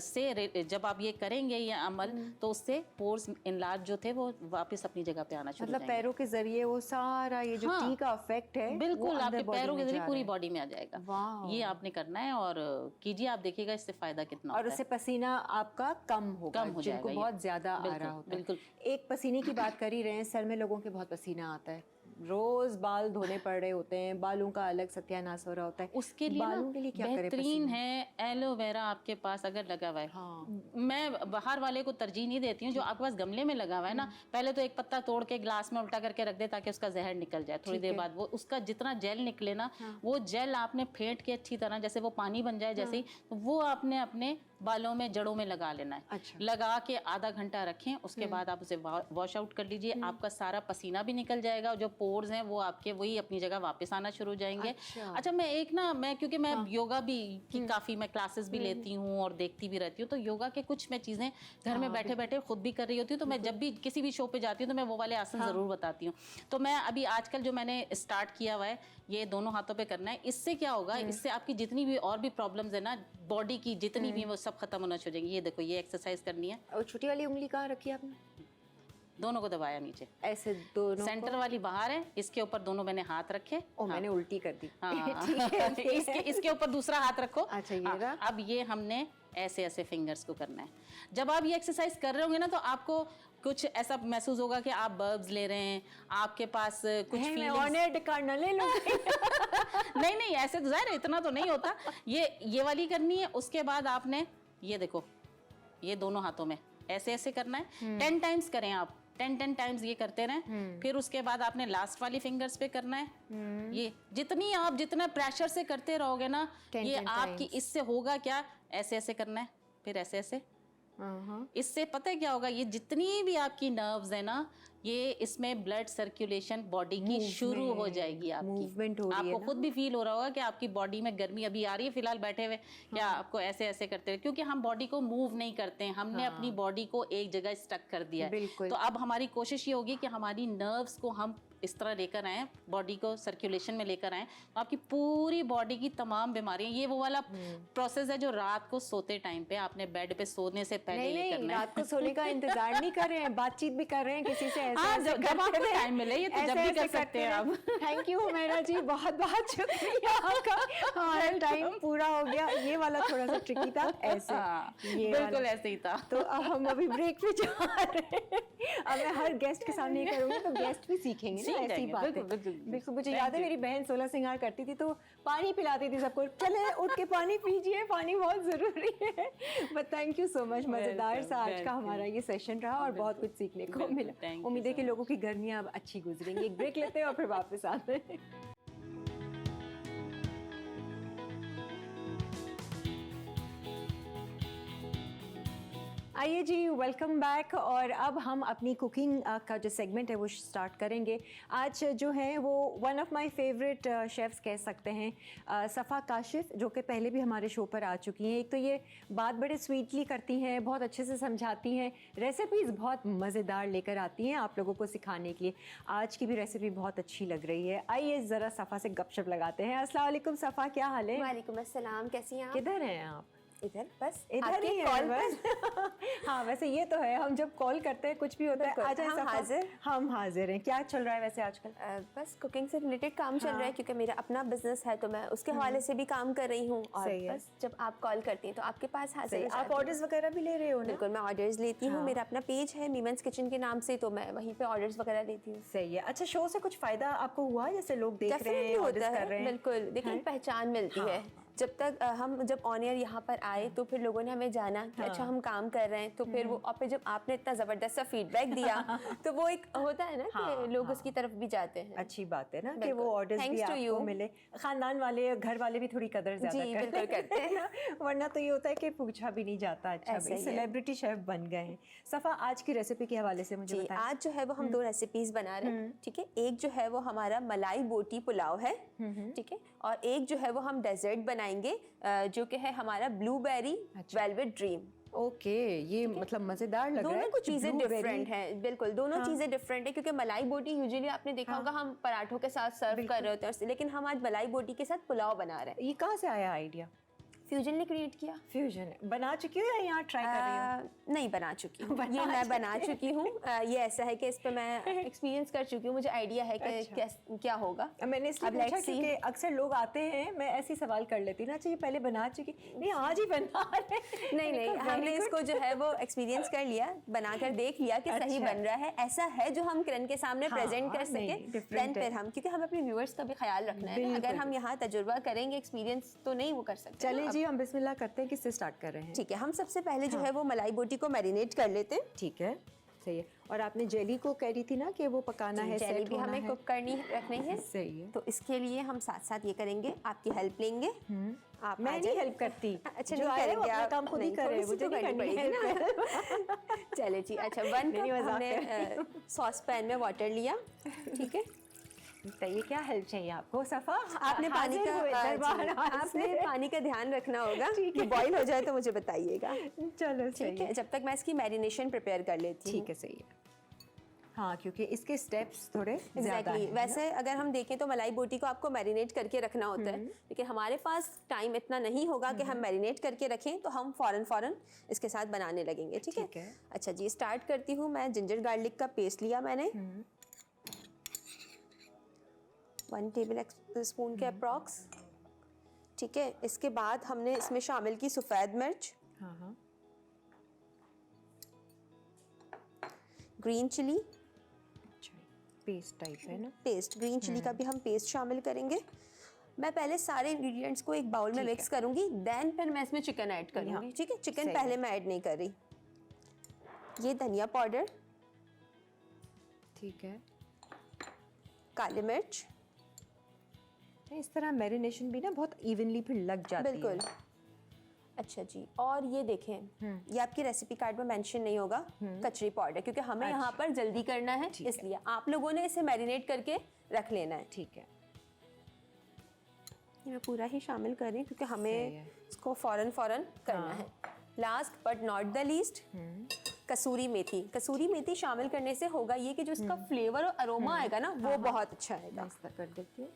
से जब आप ये करेंगे ये अमल, तो उससे पोर्स इनलार्ज जो थे वो वापस अपनी जगह पे आना शुरू हो जाएंगे। मतलब पैरों के जरिए वो सारा ये जो टी का इफेक्ट है, बिल्कुल आपके पैरों के जरिए पूरी बॉडी में आ जाएगा। ये आपने करना है और कीजिए, आप देखिएगा इससे फायदा कितना और होता उससे पसीना आपका कम होगा, कम हो जिनको जाएगा ये। बहुत ज्यादा आ बिल्कुल, रहा होता है। बिल्कुल। एक पसीने की बात कर ही रहे हैं, सर में लोगों के बहुत पसीना आता है, रोज बाल धोने पड़ रहे होते हैं, बालों का अलग सत्यानाश हो रहा होता है, उसके लिए बालों ना के लिए क्या करें? बेहतरीन पसीना? है एलोवेरा आपके पास अगर लगा हुआ है। हाँ। मैं बाहर वाले को तरजीह नहीं देती हूँ, जो आपके पास गमले में लगा हुआ है ना, पहले तो एक पत्ता तोड़ के ग्लास में उल्टा करके रख दे ताकि उसका जहर निकल जाए। थोड़ी देर बाद वो उसका जितना जेल निकले ना, वो जेल आपने फेंट के अच्छी तरह, जैसे वो पानी बन जाए जैसे ही, तो वो आपने अपने बालों में जड़ों में लगा लेना है। अच्छा। लगा के आधा घंटा रखें, उसके बाद आप उसे वॉश आउट कर लीजिए। आपका सारा पसीना भी निकल जाएगा, जो पोर्स हैं वो आपके वही अपनी जगह वापस आना शुरू हो जाएंगे। अच्छा मैं क्योंकि मैं योगा भी की काफी मैं क्लासेस भी लेती हूँ और देखती भी रहती हूँ, तो योगा के कुछ मैं चीजें घर में बैठे बैठे खुद भी कर रही होती हूँ। तो मैं जब भी किसी भी शो पे जाती हूँ तो मैं वो वाले आसन जरूर बताती हूँ। तो मैं अभी आजकल जो मैंने स्टार्ट किया हुआ है, ये दोनों हाथों पे करना है। इससे क्या होगा, इससे आपकी जितनी भी और भी प्रॉब्लम्स है ना बॉडी की, जितनी भी वो सब खत्म होना शुरू हो जाएंगी। ये देखो, ये एक्सरसाइज करनी है। और छोटी वाली उंगली कहाँ रखी आपने? दोनों को दबाया नीचे, ऐसे दोनों सेंटर वाली बाहर है, इसके ऊपर दोनों मैंने हाथ रखे। ओ, मैंने उल्टी कर दी। हाँ। ठीक है। इसके ऊपर दूसरा हाथ रखो। अच्छा, ये रहा। अब ये हमने ऐसे ऐसे फिंगर्स को करना है। जब आप ये एक्सरसाइज कर रहे होंगे ना, तो आपको कुछ ऐसा महसूस होगा कि आप बर्ब्स ले रहे हैं, आपके पास कुछ ऑनर्ड कार्ड ले लो। नहीं, ऐसे तो ज़ाहिर इतना तो नहीं होता। ये वाली करनी है। उसके बाद आपने ये देखो, ये दोनों हाथों में ऐसे ऐसे करना है। 10 टाइम्स करें आप, 10 टाइम्स ये करते रहें। फिर उसके बाद आपने लास्ट वाली फिंगर्स पे करना है। ये जितना प्रेशर से करते रहोगे ना, ये आपकी इससे होगा क्या, ऐसे ऐसे करना है, फिर ऐसे ऐसे। इससे पता है क्या होगा, ये जितनी भी आपकी नर्व्स है ना, ये इसमें ब्लड सर्कुलेशन बॉडी की शुरू हो जाएगी। आपकी मूवमेंट हो रही है आपको ना? खुद भी फील हो रहा होगा कि आपकी बॉडी में गर्मी अभी आ रही है फिलहाल बैठे हुए। क्या आपको ऐसे ऐसे करते हैं, क्योंकि हम बॉडी को मूव नहीं करते हैं, हमने अपनी बॉडी को एक जगह स्टक कर दिया है। तो अब हमारी कोशिश ये होगी कि हमारी नर्व्स को हम इस तरह लेकर आए, बॉडी को सर्कुलेशन में लेकर आए, तो आपकी पूरी बॉडी की तमाम बीमारियां, ये वो वाला प्रोसेस है जो रात को सोते टाइम पे आपने बेड पे सोने से पहले ये करना है। रात को सोने का इंतजार नहीं कर रहे हैं, बातचीत भी कर रहे हैं किसी से। जब आपको टाइम मिले, ये तो जब भी कर सकते हैं आप। थैंक यू हुमैरा जी, बहुत बहुत शुक्रिया आपका। हमारा टाइम पूरा हो गया। ये वाला थोड़ा सा ट्रिकी था, ऐसे बिल्कुल ऐसे ही था। तो अब हम अभी ब्रेक पे जा रहे हैं। अब मैं हर गेस्ट के सामने ये करूंगी तो गेस्ट भी सीखेंगे ना ऐसी बातें। बिल्कुल। मुझे याद है मेरी बहन 16 सिंगार करती थी तो पानी पिलाती थी सबको, चले उठ के पानी पीजिए, पानी बहुत जरूरी है। But thank you so much, मजेदार सा आज का हमारा ये सेशन रहा और बहुत कुछ सीखने को मिला। उम्मीद है कि लोगों की गर्मियां अब अच्छी गुजरेंगी। एक ब्रेक लेते हैं और फिर वापस आते हैं। आइए जी, वेलकम बैक। और अब हम अपनी कुकिंग का जो सेगमेंट है वो स्टार्ट करेंगे। आज जो है वो one of my favourite chefs कह सकते हैं, सफ़ा काशिफ, जो कि पहले भी हमारे शो पर आ चुकी हैं। एक तो ये बात बड़े स्वीटली करती हैं, बहुत अच्छे से समझाती हैं, रेसिपीज़ बहुत मज़ेदार लेकर आती हैं आप लोगों को सिखाने के लिए। आज की भी रेसिपी बहुत अच्छी लग रही है। आइए ज़रा सफ़ा से गपशप लगाते हैं। अस्सलाम वालेकुम सफ़ा, क्या हाल है? वालेकुम अस्सलाम, कैसी हैं आप? किधर हैं आप? इधर बस इधर ही है बस। हाँ, वैसे ये तो है, हम जब कॉल करते हैं कुछ भी होता है, आज हम हाजिर हैं। क्या चल रहा है वैसे आजकल? बस कुकिंग से रिलेटेड काम चल रहा है, क्योंकि मेरा अपना बिजनेस है तो मैं उसके हवाले से भी काम कर रही हूँ। और बस जब आप कॉल करती हैं तो आपके पास हाजिर। आप ऑर्डर्स वगैरह भी ले रहे हो ना? बिल्कुल, मैं ऑर्डर्स लेती हूँ। मेरा अपना पेज है मीमन्स किचन के नाम से, तो मैं वहीं पे ऑर्डर्स वगैरह लेती हूँ। सही है। अच्छा, शो से कुछ फायदा आपको हुआ, जैसे लोग देख रहे हैं, ऑर्डर्स कर रहे हैं? बिल्कुल, देखिए पहचान मिलती है। जब तक हम जब ऑन एयर यहाँ पर आए तो फिर लोगों ने हमें जाना कि अच्छा हम काम कर रहे हैं, तो फिर वो, और फिर जब आपने इतना ज़बरदस्त सा फीडबैक दिया तो वो एक होता है ना कि लोग उसकी तरफ भी जाते हैं। अच्छी बात है ना कि वो ऑर्डर्स भी आपको मिले। खानदान वाले, घर वाले भी थोड़ी कदर ज़्यादा करते हैं, वरना तो ये होता है कि पूछा भी नहीं जाता। अच्छा भाई, सेलिब्रिटी शेफ बन गए हैं। सफ़ा, आज की रेसिपी के हवाले से मुझे बताएं। आज जो है वो हम 2 रेसिपीज़ बना रहे हैं, ठीक है। एक जो है वो हमारा मलाई बोटी पुलाव है, ठीक है, और एक जो है वो हम डेजर्ट बनाएंगे जो कि है हमारा ब्लूबेरी वेलवेट ड्रीम। ओके, ये मतलब मज़ेदार लग रहा है। दोनों कुछ चीज़ें डिफरेंट हैं, बिल्कुल दोनों चीज़ें डिफरेंट है, क्योंकि मलाई बोटी यूजुअली आपने देखा होगा हम पराठों के साथ सर्व कर रहे होते हैं, लेकिन हम आज मलाई बोटी के साथ पुलाव बना रहे हैं। ये कहाँ से आया आइडिया? फ्यूजन ने क्रिएट किया। फ्यूजन बना चुकी हो या यहाँ ट्राई कर रही हो? नहीं बना चुकी हूँ, ये मैं बना चुकी हूँ। ये ऐसा है कि इस पे मैं एक्सपीरियंस कर चुकी हूँ, मुझे आइडिया है कि क्या होगा। मैंने इसलिए पूछा क्योंकि अक्सर लोग आते हैं, मैं ऐसी सवाल कर लेती हूँ ना, अच्छा ये पहले बना चुकी, नहीं आज ही बना रहे। नहीं हमने इसको जो है वो एक्सपीरियंस कर लिया, बनाकर देख लिया कि सही बन रहा है, ऐसा है जो हम किरण के सामने प्रेजेंट कर सके, देन फिर हम, क्योंकि हम अपने व्यूअर्स का भी ख्याल रखना है ना, अगर हम यहाँ तजुर्बा करेंगे एक्सपीरियंस तो नहीं वो कर सकते। चलिए जी हम बिस्मिल्लाह करते हैं, किससे स्टार्ट कर रहे हैं? ठीक है, हम सबसे पहले जो है वो मलाई बोटी को मैरिनेट कर लेते हैं। ठीक है, सही है। और आपने जेली को कह रही थी ना कि वो पकाना है, जेली भी हमें कुक करनी रखनी है। सही है। तो इसके लिए हम साथ साथ ये करेंगे, आपकी हेल्प लेंगे। आप मैं नहीं हेल्प करती, अच्छा जो नहीं आए वो करेंगे अपना आप, काम खुद ही करे, मुझे नहीं करनी पड़ेगी ना। चले जी, अच्छा 1 कप हमने सॉस पैन में वाटर लिया, ठीक है। बताइए क्या हेल्प चाहिए आपको? सफ़ा आपने पानी का ध्यान रखना होगा कि बॉईल हो जाए तो मुझे बताइएगा। चलो ठीक है, जब तक मैं इसकी मैरिनेशन प्रिपेयर कर लेती हूँ। ठीक है, सही है। हाँ, क्योंकि इसके स्टेप्स थोड़े ज़्यादा हैं। वैसे अगर हम देखें तो मलाई बोटी को आपको मैरिनेट करके रखना होता है, लेकिन हमारे पास टाइम इतना नहीं होगा कि हम मैरिनेट करके रखें, तो हम फौरन इसके साथ बनाने लगेंगे। ठीक है। अच्छा जी, स्टार्ट करती हूँ मैं। जिंजर गार्लिक का पेस्ट लिया मैंने 1 टेबल स्पून के अप्रॉक्स। ठीक है, इसके बाद हमने इसमें शामिल की सफ़ेद मिर्च, ग्रीन चिली, पेस्ट टाइप है ना, पेस्ट ग्रीन चिली का भी हम पेस्ट शामिल करेंगे। मैं पहले सारे इंग्रेडिएंट्स को एक बाउल में मिक्स करूंगी, देन फिर मैं इसमें चिकन ऐड करूंगी। ठीक है, चिकन पहले मैं ऐड नहीं कर रही। ये धनिया पाउडर, ठीक है, काली मिर्च। इस तरह मैरिनेशन भी ना बहुत इवनली फिर लग जाती है। बिल्कुल। अच्छा जी, और ये देखें, ये आपकी रेसिपी कार्ड में मेंशन नहीं होगा, कचरी पाउडर, क्योंकि हमें यहाँ पर जल्दी करना है, इसलिए आप लोगों ने इसे मैरिनेट करके रख लेना है। ठीक है, ये मैं पूरा ही शामिल कर रही हूँ क्योंकि हमें इसको फौरन करना है। Last but not the least, kasuri methi. Kasuri methi शामिल करने से होगा ये कि जो इसका फ्लेवर और अरोमा आएगा ना, वो बहुत अच्छा आएगा। इस तरह कर देती हूँ।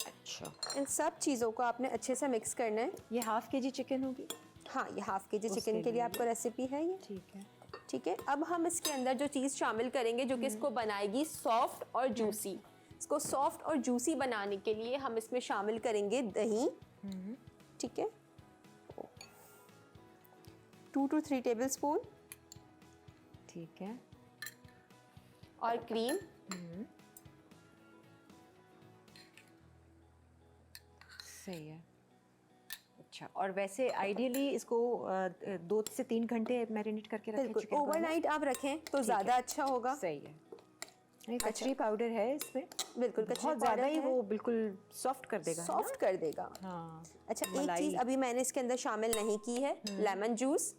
अच्छा, इन सब चीज़ों को आपने अच्छे से मिक्स करना है। ये हाफ केजी चिकन होगी? हाँ, ये हाफ केजी चिकन के लिए आपको रेसिपी है ये। ठीक है। ठीक है, अब हम इसके अंदर जो चीज़ शामिल करेंगे जो कि इसको बनाएगी सॉफ्ट और जूसी। इसको सॉफ्ट और जूसी बनाने के लिए हम इसमें शामिल करेंगे दही। ठीक है, 2 to 3 टेबल स्पून। ठीक है, और क्रीम। सही है। अच्छा, और वैसे आइडियली इसको 2 से 3 घंटे मैरिनेट करके रखें। बिल्कुल, ओवरनाइट आप रखें तो ज़्यादा अच्छा होगा। सही है। कचरी पाउडर है इसमें, बिल्कुल बहुत ज़्यादा ही वो बिल्कुल सॉफ्ट कर देगा, सॉफ्ट कर देगा। हाँ। अच्छा, एक चीज़ अभी मैंने इसके अंदर शामिल नहीं की है, लेमन जूस।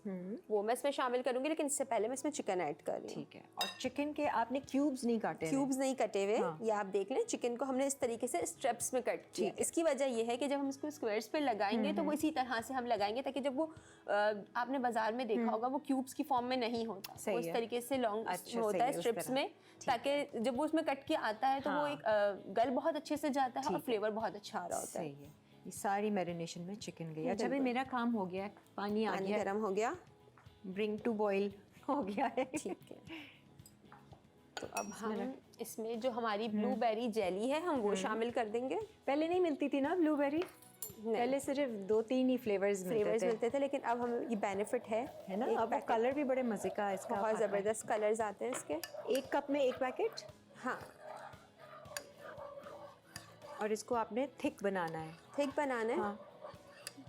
वो मैं इसमें शामिल करूंगी, लेकिन इससे पहले मैं इसमें चिकन ऐड कर रही हूँ। ठीक है, और चिकन के आपने क्यूब्स नहीं काटे? क्यूब्स नहीं कटे हुए। ये आप देख लें, चिकन को हमने इस तरीके से स्ट्रिप्स में कट किया। इसकी वजह ये है कि जब हम इसको स्क्वायर्स पे लगाएंगे तो वो इसी तरह से हम लगाएंगे, ताकि जब वो आपने बाजार में देखा होगा वो क्यूब्स की फॉर्म में नहीं होता, वो इस तरीके से लॉन्ग होता है स्ट्रिप्स में, ताकि जब वो उसमें कट के आता है तो वो एक गल बहुत अच्छे से जाता है और फ्लेवर बहुत अच्छा आ रहा होता है। सही है। ये सारी मैरिनेशन में चिकन गई। अच्छा भाई, मेरा काम हो गया, पानी आ गया, गर्म हो गया, ब्रिंग टू बॉईल हो गया है। ठीक है, तो अब हम इसमें जो हमारी ब्लूबेरी जेली है हम वो शामिल कर देंगे। पहले नहीं मिलती थी ना ब्लूबेरी? पहले सिर्फ 2-3 ही फ्लेवर्स मिलते थे, लेकिन अब हम ये बेनिफिट है ना। अब कलर भी बड़े मजे का है इसका, बहुत ज़बरदस्त कलर्स आते हैं इसके। 1 कप में 1 पैकेट। हाँ, और इसको आपने थिक बनाना है। थिक बनाना है। हाँ।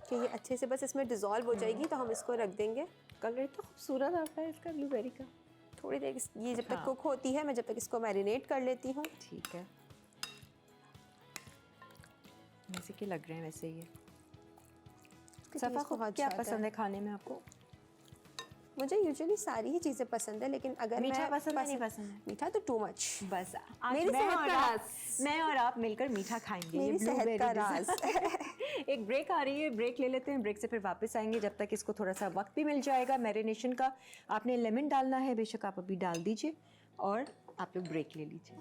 कि ये अच्छे से बस इसमें डिज़ोल्व हो जाएगी तो हम इसको रख देंगे। कलर तो खूबसूरत आता है इसका ब्लूबेरी का। थोड़ी देर ये जब तक कुक होती है, मैं जब तक इसको मैरिनेट कर लेती हूँ। ठीक है, जैसे कि लग रहे हैं वैसे ये। सफ़ा को क्या पसंद है खाने में आपको? मुझे यूजुअली सारी ही चीज़ें पसंद है, लेकिन अगर मीठा पसंद नहीं पसंद है? मीठा तो टू मच। बस आज मैं और आप मिलकर मीठा खाएंगे। मेरी सेहत का राज। एक ब्रेक आ रही है, ब्रेक ले लेते हैं, ब्रेक से फिर वापस आएंगे। जब तक इसको थोड़ा सा वक्त भी मिल जाएगा मैरिनेशन का। आपने लेमन डालना है, बेशक आप अभी डाल दीजिए, और आप लोग ब्रेक ले लीजिए।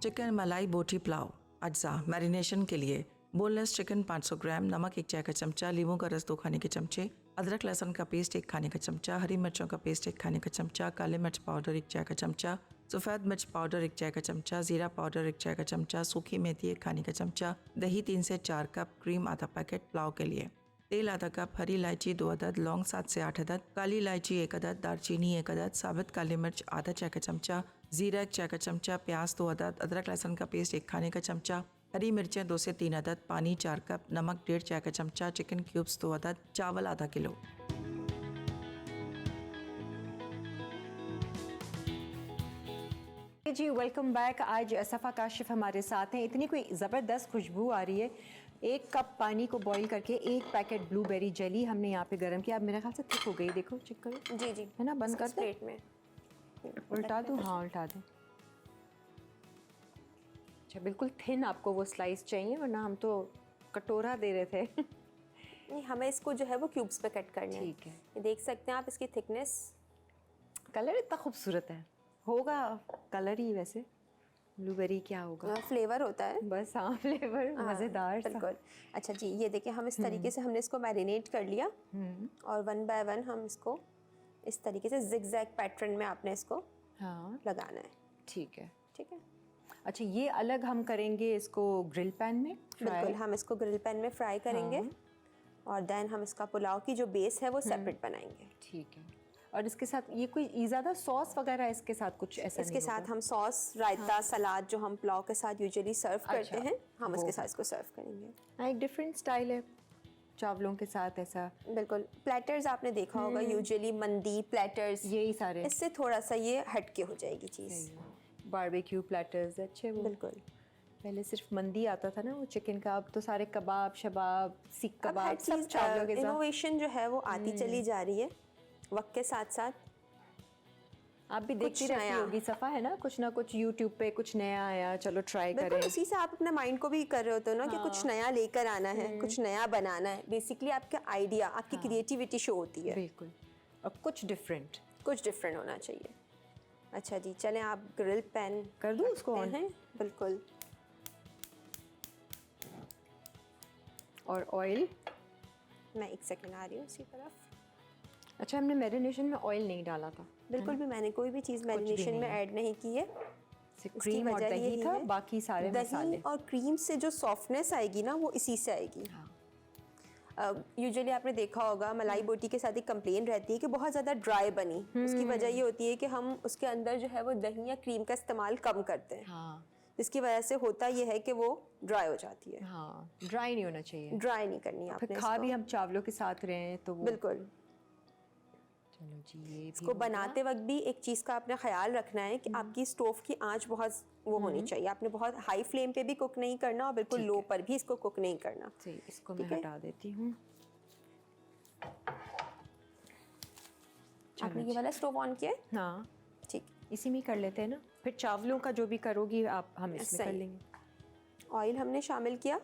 चिकन मलाई बोटी पुलाव। अज्जा मैरिनेशन के लिए बोनलेस चिकन 500 ग्राम, नमक 1 चाय का चमचा, नींबू का रस 2 खाने के चमचे, अदरक लहसुन का पेस्ट 1 खाने का चमचा, हरी मिर्चों का पेस्ट 1 खाने का चमचा, काले मिर्च पाउडर 1 चाय का चमचा, सफ़ेद मिर्च पाउडर 1 चाय का चमचा, जीरा पाउडर 1 चाय का चमचा, सूखी मेथी 1 खाने का चमचा, दही 3 से 4 कप, क्रीम आधा पैकेट पुलाव के लिए, तेल आधा कप, हरी इलायची 2 अदद, लौंग 7 से 8 अदद, काली इलायची 1 अदद, दालचीनी 1 अदद, साबित काली मिर्च आधा चाय का चमचा, जीरा 1 चाय का चमचा, प्याज 2 अदद, अदरक लहसुन का पेस्ट 1 खाने का चमचा, हरी मिर्चें 2 से 3 अदद, पानी 4 कप, नमक 1.5 चाय का चमचा, चिकन क्यूब्स 2 अदद, चावल आधा किलो। जी वेलकम बैक। आज सफ़ा काशिफ हमारे साथ हैं। इतनी कोई ज़बरदस्त खुशबू आ रही है। 1 कप पानी को बॉईल करके 1 पैकेट ब्लूबेरी जेली हमने यहाँ पे गर्म किया। अब मेरे ख्याल से थिक हो गई, देखो चेक करो। जी जी, है ना, बंद कर दे, प्लेट में उल्टा दूँ? हाँ उल्टा दें। अच्छा बिल्कुल थिन आपको वो स्लाइस चाहिए, वरना हम तो कटोरा दे रहे थे। नहीं, हमें इसको जो है वो क्यूब्स पे कट करना है। ठीक है, ये देख सकते हैं आप इसकी थिकनेस। कलर इतना खूबसूरत है, होगा कलर ही वैसे, ब्लूबेरी क्या होगा, फ्लेवर होता है बस। हाँ फ्लेवर मज़ेदार सा। बिल्कुल। अच्छा जी, ये देखिए हम इस तरीके से हमने इसको मैरिनेट कर लिया और 1 बाय 1 हम इसको इस तरीके से जिगजैग पैटर्न में आपने इसको हाँ लगाना है। ठीक है। ठीक है, अच्छा ये अलग हम करेंगे इसको ग्रिल पैन में बिल्कुल हम इसको ग्रिल पैन में फ्राई करेंगे और देन हम इसका पुलाव की जो बेस है वो सेपरेट बनाएंगे। ठीक है। और इसके साथ ये कोई ज़्यादा सॉस वगैरह इसके साथ कुछ ऐसा इसके नहीं साथ होगा? हम सॉस, रायता, सलाद जो हम पुलाव के साथ यूजुअली सर्व करते हैं, हम इसके साथ इसको सर्व करेंगे। हाँ, एक डिफरेंट स्टाइल है चावलों के साथ ऐसा। बिल्कुल। प्लेटर्स आपने देखा होगा यूजुअली मंदी प्लेटर्स, यही सारे इससे थोड़ा सा ये हटके हो जाएगी चीज़। बारबेक्यू प्लेटर्स अच्छे वो। बिल्कुल। पहले सिर्फ मंदी आता था ना वो चिकन का, अब तो सारे कबाब शबाब सीख अब हर कबाब सब चीज़ चावलों के साथ। इनोवेशन जो है वो आती चली जा रही है वक्त के साथ साथ। आप भी देखती रहती नया। होगी सफ़ा, है ना, कुछ ना कुछ यूट्यूब पे कुछ नया आया, चलो ट्राई बिल्कुल, करें। उसी से आप अपने माइंड को भी कर रहे होते हो ना कि कुछ नया लेकर आना है, कुछ नया बनाना है। बेसिकली आपका आइडिया, आपकी क्रिएटिविटी शो होती है। बिल्कुल, और कुछ डिफरेंट कुछ डिफरेंट होना चाहिए। अच्छा जी, चलें आप ग्रिल पैन कर दूँ उसको ऑन? हैं। बिल्कुल। और ऑयल। मैं 1 सेकंड आ रही हूँ उसी तरफ। अच्छा हमने मैरिनेशन में ऑयल नहीं डाला था, बिल्कुल भी मैंने कोई भी चीज़ मैरिनेशन में ऐड नहीं की है। क्रीम और वजह दही यही था, है, बाकी सारे दही मसाले। और क्रीम से जो सॉफ्टनेस आएगी ना वो इसी से आएगी। यूजुअली आपने देखा होगा मलाई बोटी के साथ एक कंप्लेन रहती है कि बहुत ज़्यादा ड्राई बनी। उसकी वजह ये होती है कि हम उसके अंदर जो है वो दही या क्रीम का इस्तेमाल कम करते हैं, हाँ जिसकी वजह से होता ये है कि वो ड्राई हो जाती है। हाँ, ड्राई नहीं होना चाहिए। ड्राई नहीं करनी है फिर आपने खा इसको। भी हम चावलों के साथ रहे हैं तो वो। बिल्कुल। चलो जी, ये भी इसको हो गया। बनाते वक्त भी एक चीज़ का आपने ख्याल रखना है कि आपकी स्टोव की आंच बहुत वो होनी चाहिए। आपने बहुत हाई फ्लेम पे भी कुक नहीं करना और बिल्कुल लो पर भी इसको कुक नहीं करना। सही, इसको मैं हटा देती हूँ। आपने ये वाला स्टोव ऑन किया है? हाँ ठीक। इसी में कर लेते हैं ना, फिर चावलों का जो भी करोगी आप हम इसमें कर सही। लेंगे। ऑयल हमने शामिल किया।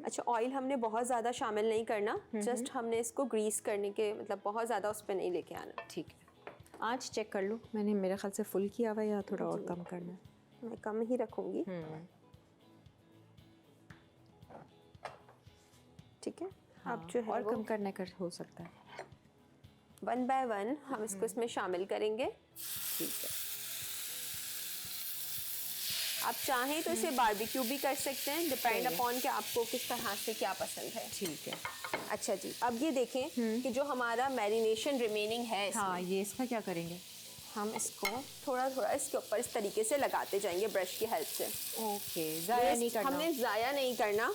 अच्छा, ऑयल हमने बहुत ज़्यादा शामिल नहीं करना, जस्ट हमने इसको ग्रीस करने के, मतलब बहुत ज़्यादा उस पर नहीं लेके आना। ठीक है, आँच चेक कर लो, मैंने मेरे ख्याल से फुल किया हुआ है या थोड़ा और कम करना है। मैं कम ही रखूँगी। ठीक है। अब जो है और वो कम करने का हो सकता है। 1 बाय 1 हम इसको इसमें शामिल करेंगे। ठीक है। आप चाहें तो इसे बारबेक्यू भी कर सकते हैं, डिपेंड अपॉन कि आपको किस तरह से क्या पसंद है। ठीक है। अच्छा जी, अब ये देखें कि जो हमारा मैरिनेशन रिमेनिंग है इसमें, हाँ, ये इसका क्या करेंगे? हम इसको थोड़ा थोड़ा इसके ऊपर इस तरीके से लगाते जाएंगे ब्रश की हेल्प से। ओके, ज़ाया नहीं करना। हमने ज़ाया नहीं करना।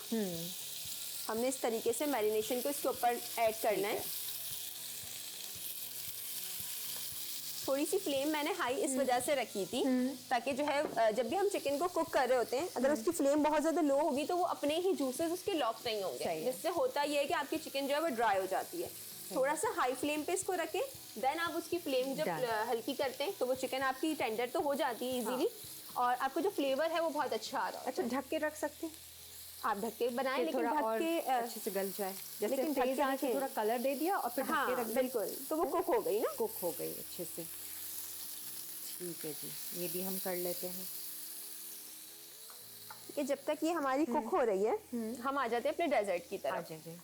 हमने इस तरीके से मैरिनेशन को इसके ऊपर ऐड करना है। थोड़ी सी फ्लेम मैंने हाई इस वजह से रखी थी ताकि जो है जब भी हम चिकन को कुक कर रहे होते हैं, अगर उसकी फ्लेम बहुत ज़्यादा लो होगी तो वो अपने ही जूसेस उसके लॉक नहीं होंगे, जिससे होता ये है कि आपकी चिकन जो है वो ड्राई हो जाती है। थोड़ा सा हाई फ्लेम पे इसको रखें, देन आप उसकी फ्लेम जब हल्की करते हैं तो वो चिकन आपकी टेंडर तो हो जाती है इजीली, और आपको जो फ्लेवर है वो बहुत अच्छा आ रहा है। अच्छा, ढक के रख सकते हैं? आप ढक के बनाएं, लेकिन थोड़ा ढक और के अच्छे से गल जाए। जैसे लेकिन तेज आंच से रखें। थोड़ा कलर दे दिया और फिर ढक के हाँ रख दिया। बिल्कुल, तो वो कुक हो गई ना। कुक हो गई अच्छे से। ठीक है जी, ये भी हम कर लेते हैं। ठीक है, जब तक ये हमारी कुक हो रही है हम आ जाते हैं अपने डेजर्ट की आ तरफ। जाएंगे।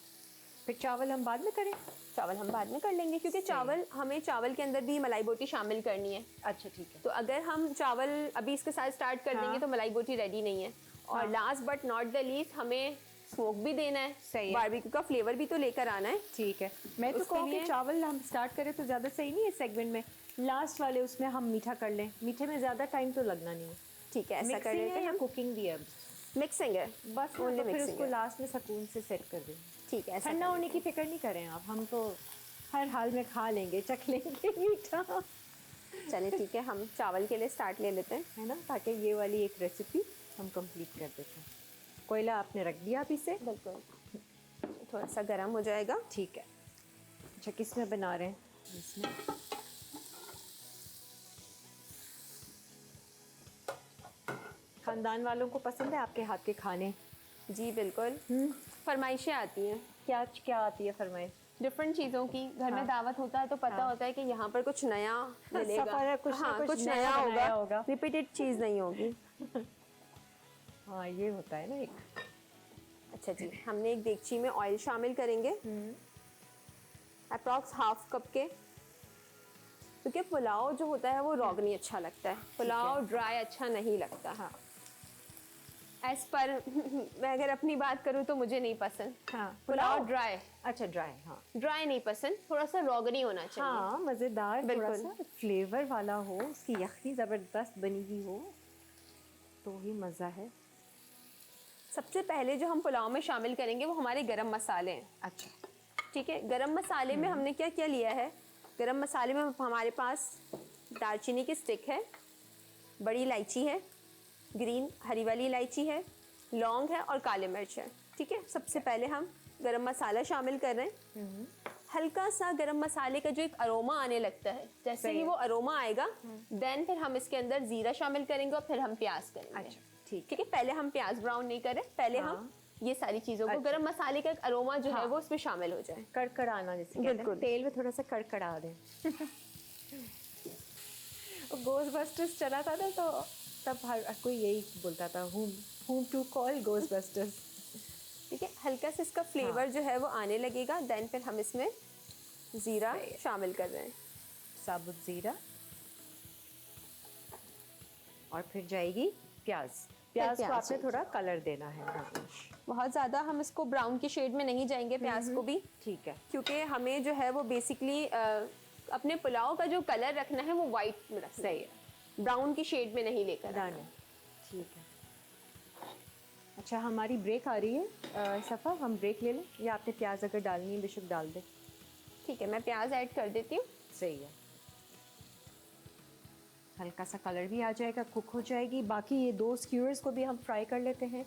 फिर चावल हम बाद में करें? चावल हम बाद में कर लेंगे क्योंकि चावल हमें चावल के अंदर भी मलाई बोटी शामिल करनी है। अच्छा ठीक है। तो अगर हम चावल अभी इसके साथ स्टार्ट कर देंगे तो मलाई बोटी रेडी नहीं है। और last but not the least हमें स्मोक भी देना है, सही है। बारबेक्यू का फ्लेवर भी तो लेकर आना है। ठीक है, मैं तो उसके कहूँ कि लिए- चावल हम स्टार्ट करें तो ज़्यादा सही नहीं है सेगमेंट में, लास्ट वाले उसमें हम मीठा कर लें, मीठे में ज़्यादा टाइम तो लगना नहीं है। ठीक है, ऐसा कर मिक्सिंग लेते है हैं या हम। कुकिंग भी है? मिक्सिंग है बस Only तो फिर mixing उसको है। लास्ट में सुकून से सेट कर देंगे। ठीक है, ऐसा ठंडा कर होने की फिक्र नहीं करें आप, हम तो हर हाल में खा लेंगे, चख लेंगे मीठा, चलें ठीक है, हम चावल के लिए स्टार्ट ले लेते हैं। है ना, ताकि ये वाली एक रेसिपी हम कंप्लीट कर देते हैं। कोयला आपने रख दिया अभी से? बिल्कुल, थोड़ा सा गर्म हो जाएगा। ठीक है। अच्छा, किस में बना रहे हैं? इसमें। खानदान वालों को पसंद है आपके हाथ के खाने? जी बिल्कुल, फरमाइशें आती हैं क्या क्या आती है फरमाइश? डिफरेंट चीज़ों की। घर में दावत होता है तो पता होता है कि यहाँ पर कुछ नया मिलेगा। सफर है, कुछ ना हाँ, कुछ कुछ नया नया बनाया होगा, होगा। रिपीटेड चीज़ नहीं होगी। हाँ, ये होता है ना एक। अच्छा जी, हमने एक देगची में ऑयल शामिल करेंगे अप्रॉक्स हाफ कप के, क्योंकि पुलाव जो होता है वो रोगनी अच्छा लगता है, पुलाव ड्राई अच्छा नहीं लगता। हाँ। एज पर मैं अगर अपनी बात करूँ तो मुझे नहीं पसंद हाँ, पुलाव ड्राई, अच्छा ड्राई, हाँ ड्राई नहीं पसंद, थोड़ा सा रोगनी होना चाहिए। हाँ, मज़ेदार, थोड़ा बिल्कुल। सा फ्लेवर वाला हो, उसकी यखनी ज़बरदस्त बनी हुई हो तो ही मज़ा है। सबसे पहले जो हम पुलाव में शामिल करेंगे वो हमारे गरम मसाले हैं। अच्छा, ठीक है, गरम मसाले में हमने क्या क्या लिया है? गरम मसाले में हमारे पास दालचीनी की स्टिक है, बड़ी इलायची है, ग्रीन हरी वाली इलायची है, लौंग है और काली मिर्च है। ठीक है, सबसे पहले हम गरम मसाला शामिल कर रहे हैं। हल्का सा गरम मसाले का जो एक अरोमा आने लगता है, जैसे ही वो अरोमा आएगा देन फिर हम इसके अंदर जीरा शामिल करेंगे और फिर हम प्याज करेंगे। अच्छा, ठीक है, पहले हम प्याज ब्राउन नहीं करें, पहले हम ये सारी चीज़ों को गरम मसाले का एक अरोमा जो है वो उसमें शामिल हो जाए। कड़कड़ाना जिसे कहते हैं, बिल्कुल। तेल में थोड़ा सा कड़कड़ा दें। गोस्टबस्टर्स चला था ना, तो तब हर कोई यही बोलता था, whom to call गोस्टबस्टर्स। ठीक है, हल्का सा इसका फ्लेवर जो है वो आने लगेगा, देन फिर हम इसमें ज़ीरा शामिल कर रहे हैं। साबुत ज़ीरा, और फिर जाएगी प्याज। प्याज को प्याज आपने जाएगी। थोड़ा कलर देना है। हाँ, बहुत ज़्यादा हम इसको ब्राउन की शेड में नहीं जाएंगे प्याज को भी, ठीक है। क्योंकि हमें जो है वो बेसिकली अपने पुलाव का जो कलर रखना है वो वाइट में रखना सही है, ब्राउन की शेड में नहीं लेकर आना। दाने, ठीक है। अच्छा, हमारी ब्रेक आ रही है सफ़ा, हम ब्रेक ले लें या आपने प्याज अगर डालनी है बेशक डाल दें? ठीक है, मैं प्याज ऐड कर देती हूँ। सही है, हल्का सा कलर भी आ जाएगा, कुक हो जाएगी। बाकी ये दो स्क्यूअर्स को भी हम फ्राई कर लेते हैं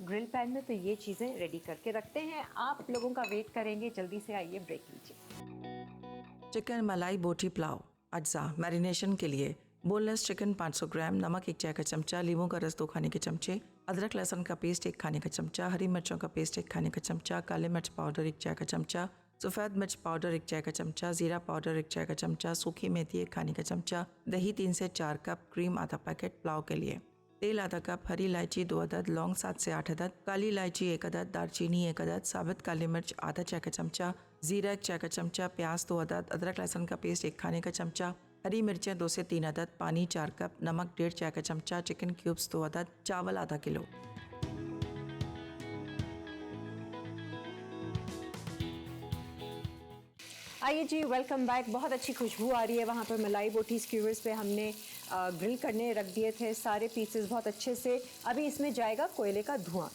ग्रिल पैन में, तो ये चीज़ें रेडी करके रखते हैं। आप लोगों का वेट करेंगे, जल्दी से आइए, ब्रेक लीजिए। चिकन मलाई बोटी पुलाव अज्जा मैरिनेशन के लिए बोनलेस चिकन 500 ग्राम, नमक 1 चाय का चमचा, नींबू का रस 2 खाने के चमचे, अदरक लहसुन का पेस्ट 1 खाने का चमचा, हरी मिर्चों का पेस्ट 1 खाने का चमचा, काले मिर्च पाउडर 1 चाय का चमचा, सफ़ेद मिर्च पाउडर 1 चाय का चमचा, ज़ीरा पाउडर 1 चाय का चमचा, सूखी मेथी 1 खाने का चमचा, दही 3 से 4 कप, क्रीम आधा पैकेट पुलाव के लिए, तेल आधा कप, हरी इलायची 2 अदद, लौंग 7 से 8 अदद, काली इलायची 1 अदद, दालचीनी 1 अदद, साबित काली मिर्च आधा चाय का चमचा, ज़ीरा 1 चाय का चमचा, प्याज 2 अदद, अदरक लहसुन का पेस्ट 1 खाने का चमचा, हरी मिर्चें 2 से 3 अदद, पानी 4 कप, नमक 1.5 चाय का चमचा, चिकन क्यूब्स 2 अदद, चावल आधा किलो। आइए जी, वेलकम बैक। बहुत अच्छी खुशबू आ रही है। वहाँ पर मलाई बोटी स्क्यूअर्स पे हमने ग्रिल करने रख दिए थे सारे पीसेस बहुत अच्छे से। अभी इसमें जाएगा कोयले का धुआं।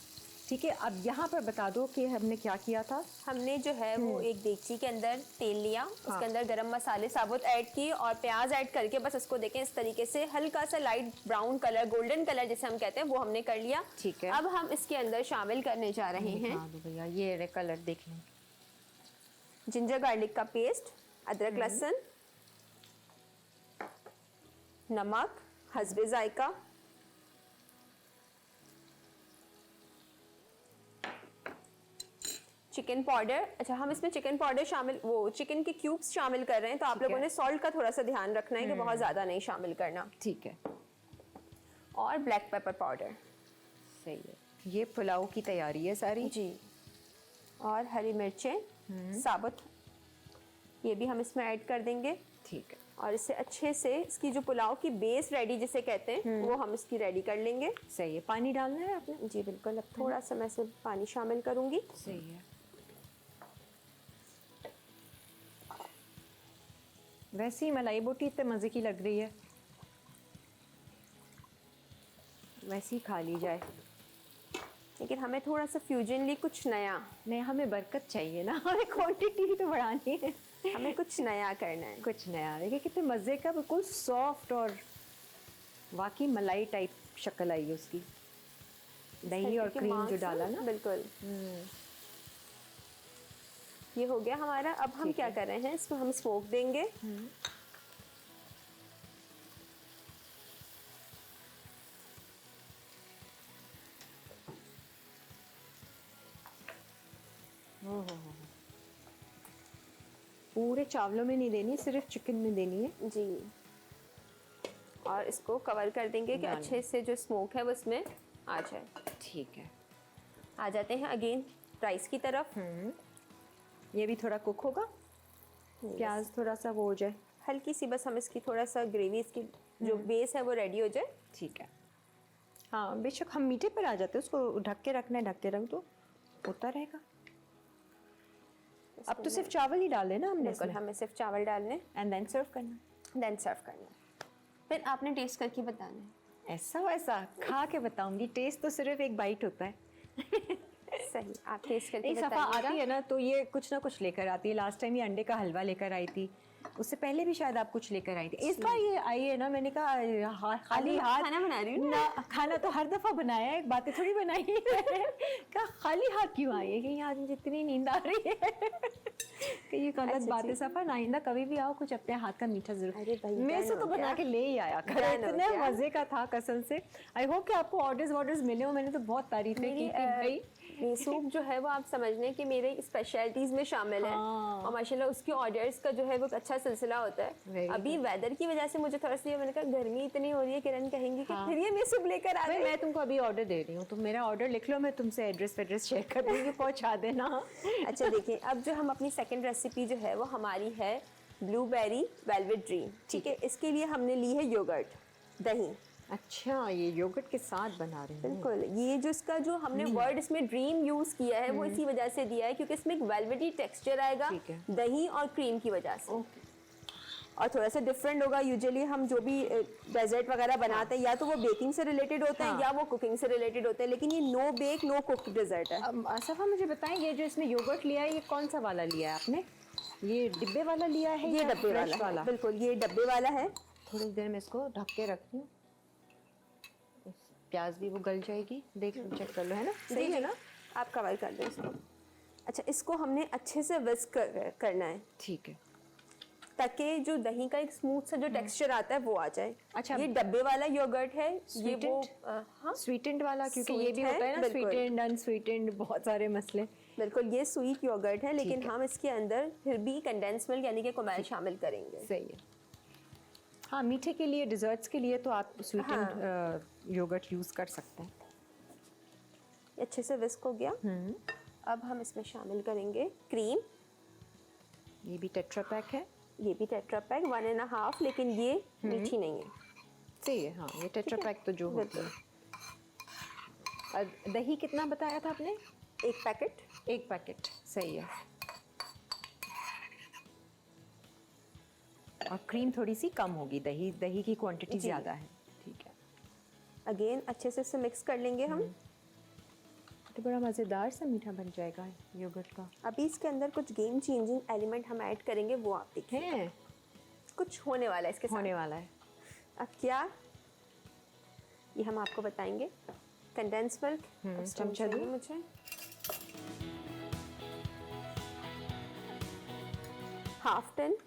ठीक है, अब यहाँ पर बता दो कि हमने क्या किया था। हमने जो है वो एक देगची के अंदर तेल लिया, उसके अंदर गरम मसाले साबुत ऐड किए और प्याज ऐड करके बस इसको देखें इस तरीके से हल्का सा light brown colour, golden colour जिसे हम कहते हैं, वो हमने कर लिया। ठीक है। अब हम इसके अंदर शामिल करने जा रहे हैं हाँ दो भैया, ये रे कलर देख लें। जिंजर गार्लिक का पेस्ट, अदरक लहसुन, नमक हस्बे जायका, चिकन पाउडर। अच्छा, हम इसमें चिकन पाउडर शामिल, वो चिकन के क्यूब्स शामिल कर रहे हैं, तो आप लोगों ने सॉल्ट का थोड़ा सा ध्यान रखना है कि बहुत ज़्यादा नहीं शामिल करना। ठीक है, और ब्लैक पेपर पाउडर। सही है, ये पुलाव की तैयारी है सारी। जी। और हरी मिर्चें साबुत, ये भी हम इसमें ऐड कर देंगे। ठीक है। और इसे अच्छे से इसकी जो पुलाव की बेस रेडी जिसे कहते हैं वो हम इसकी रेडी कर लेंगे। सही है, पानी डालना है आपने? जी बिल्कुल, अब थोड़ा सा मैं इसमें पानी शामिल करूंगी। सही है। वैसे ही मलाई बोटी इतने मज़े की लग रही है, वैसे ही खा ली जाए। लेकिन हमें थोड़ा सा फ्यूजनली कुछ नया, नहीं, हमें बरकत चाहिए ना, हमें क्वांटिटी तो बढ़ानी है, हमें कुछ नया करना है। कुछ नया। देखिए कितने मज़े का, बिल्कुल सॉफ्ट और वाकई मलाई टाइप शक्ल आई है उसकी, दही और तरीके क्रीम जो मांस डाला ना। बिल्कुल। ये हो गया हमारा। अब हम क्या कर रहे हैं, इसको हम स्मोक देंगे। पूरे चावलों में नहीं देनी, सिर्फ चिकन में देनी है। जी। और इसको कवर कर देंगे कि अच्छे से जो स्मोक है वो इसमें आ जाए। ठीक है। आ जाते हैं अगेन राइस की तरफ। ये भी थोड़ा कुक होगा, प्याज थोड़ा सा वो हो जाए। हल्की सी बस हम इसकी थोड़ा सा ग्रेवी, इसकी जो बेस है वो रेडी हो जाए। ठीक है। हाँ, बेशक हम मीठे पर आ जाते हैं, उसको ढक के रखना है, ढक के रख दो, होता रहेगा। अब तो सिर्फ चावल ही डाले ना हमने बिल्कुल, इसमें, हमें सिर्फ चावल डालने, एंड देन सर्व करना। देन सर्व करना। फिर आपने टेस्ट करके बताना है। ऐसा वैसा खा के बताऊंगी, टेस्ट तो सिर्फ एक बाइट होता है। सही, आप टेस्ट करके नहीं, सफ़ा बताइएगा। आती है ना तो ये कुछ ना कुछ लेकर आती है। लास्ट टाइम ये अंडे का हलवा लेकर आई थी, उससे पहले भी शायद आप कुछ लेकर आई थी। इस बार ये आई है ना, मैंने कहा खाली हाथ खाना बना रही हूँ ना, खाना तो हर दफा बनाया है, बातें थोड़ी बनाई है। कहा खाली हाथ क्यों आई है, कि आज मुझे इतनी नींद आ रही है कि ये गलत अच्छा, बात है। सफा आइंदा कभी भी आओ कुछ अपने हाथ का मीठा अरे जरूर, भाई, मैं से डन तो हो बना गया। के ले ही आया कर, डन हो इतने गया। मजे का था कसम से। आई होप कि आपको ऑर्डर्स मिले हो, मैंने तो बहुत तारीफें की थी भाई। ये सूप जो है वो आप समझने कि मेरे स्पेशलिटीज में शामिल है। हाँ। और माशाल्लाह उसकी ऑर्डर्स का जो है वो एक अच्छा सिलसिला होता है। Very अभी वेदर की वजह से मुझे थोड़ा सा मैंने कहा गर्मी इतनी हो रही है, किरण कहेंगी कि हाँ। फिर ये मैं सूप लेकर आ भाई गई। मैं तुमको अभी ऑर्डर दे रही हूँ, तुम मेरा ऑर्डर लिख लो, मैं तुमसे एड्रेस शेयर कर दूंगी, पहुँचा देना। अच्छा देखिए, अब जो हम अपनी सेकंड रेसिपी जो है वो हमारी है ब्लूबेरी वेलवेट ड्रीम। ठीक है, इसके लिए हमने ली है योगर्ट, दही। अच्छा, ये योगर्ट के साथ बना रहे हैं। बिल्कुल, ये जो इसका जो हमने वर्ड इसमें ड्रीम यूज किया है वो इसी वजह से दिया है क्योंकि इसमें एक वेलवेटी टेक्सचर आएगा ठीक है। दही और क्रीम की वजह से। ओके। और थोड़ा सा डिफरेंट होगा। यूजुअली हम जो भी डेजर्ट वगैरह बनाते हैं या तो वो बेकिंग से रिलेटेड होते हैं या वो कुकिंग से रिलेटेड होते हैं, लेकिन ये no bake no cook dessert है। सफा मुझे बताएं, ये जो इसमें योगर्ट लिया है, ये कौन सा वाला लिया है आपने? ये डिब्बे वाला लिया है ये या डब्बे fresh वाला है। बिल्कुल, ये डब्बे वाला है। थोड़ी देर में इसको ढक के रखती हूँ, प्याज भी वो गल जाएगी। देख लो, चेक कर लो, है ना? सही है ना? आप कवर कर दो इसको। अच्छा, इसको हमने अच्छे से विस्क करना है ठीक है। ताकि जो दही का एक स्मूथ सा जो टेक्सचर आता है वो आ जाए। अच्छा, ये डब्बे वाला योगर्ट है, ये वो हाँ स्वीटेंड वाला, क्योंकि ये Sweet भी है, होता है ना, बिल्कुल। स्वीटेंड अनस्वीटेंड, बहुत सारे मसले। बिल्कुल, ये स्वीट योगर्ट है, लेकिन ठीक है। हम इसके अंदर फिर भी कंडेंस मिल्क यानी कि कोमल शामिल करेंगे। सही है। हाँ, मीठे के लिए, डिजर्ट्स के लिए तो आप स्वीटेंड योगर्ट यूज़ कर सकते हैं। ये अच्छे से विस्क हो गया। अब हम इसमें शामिल करेंगे क्रीम। ये भी टेट्रा पैक है। ये भी टेट्रा पैक 1.5, लेकिन ये मीठी नहीं है। सही है। हाँ, ये टेट्रा पैक तो जो होता है। और दही कितना बताया था आपने? 1 पैकेट। 1 पैकेट, सही है। और क्रीम थोड़ी सी कम होगी, दही की क्वांटिटी जी। ज़्यादा है। ठीक है। अगेन अच्छे से इसे मिक्स कर लेंगे हम। तो बड़ा मज़ेदार सा मीठा बन जाएगा योगर्ट का। अभी इसके अंदर कुछ गेम चेंजिंग एलिमेंट हम ऐड करेंगे, वो आप देखिए। है, कुछ होने वाला है इसके साथ। होने वाला है। अब क्या, ये हम आपको बताएंगे। कंडेंस मिल्क चमचा दूं? मुझे ½ टिन।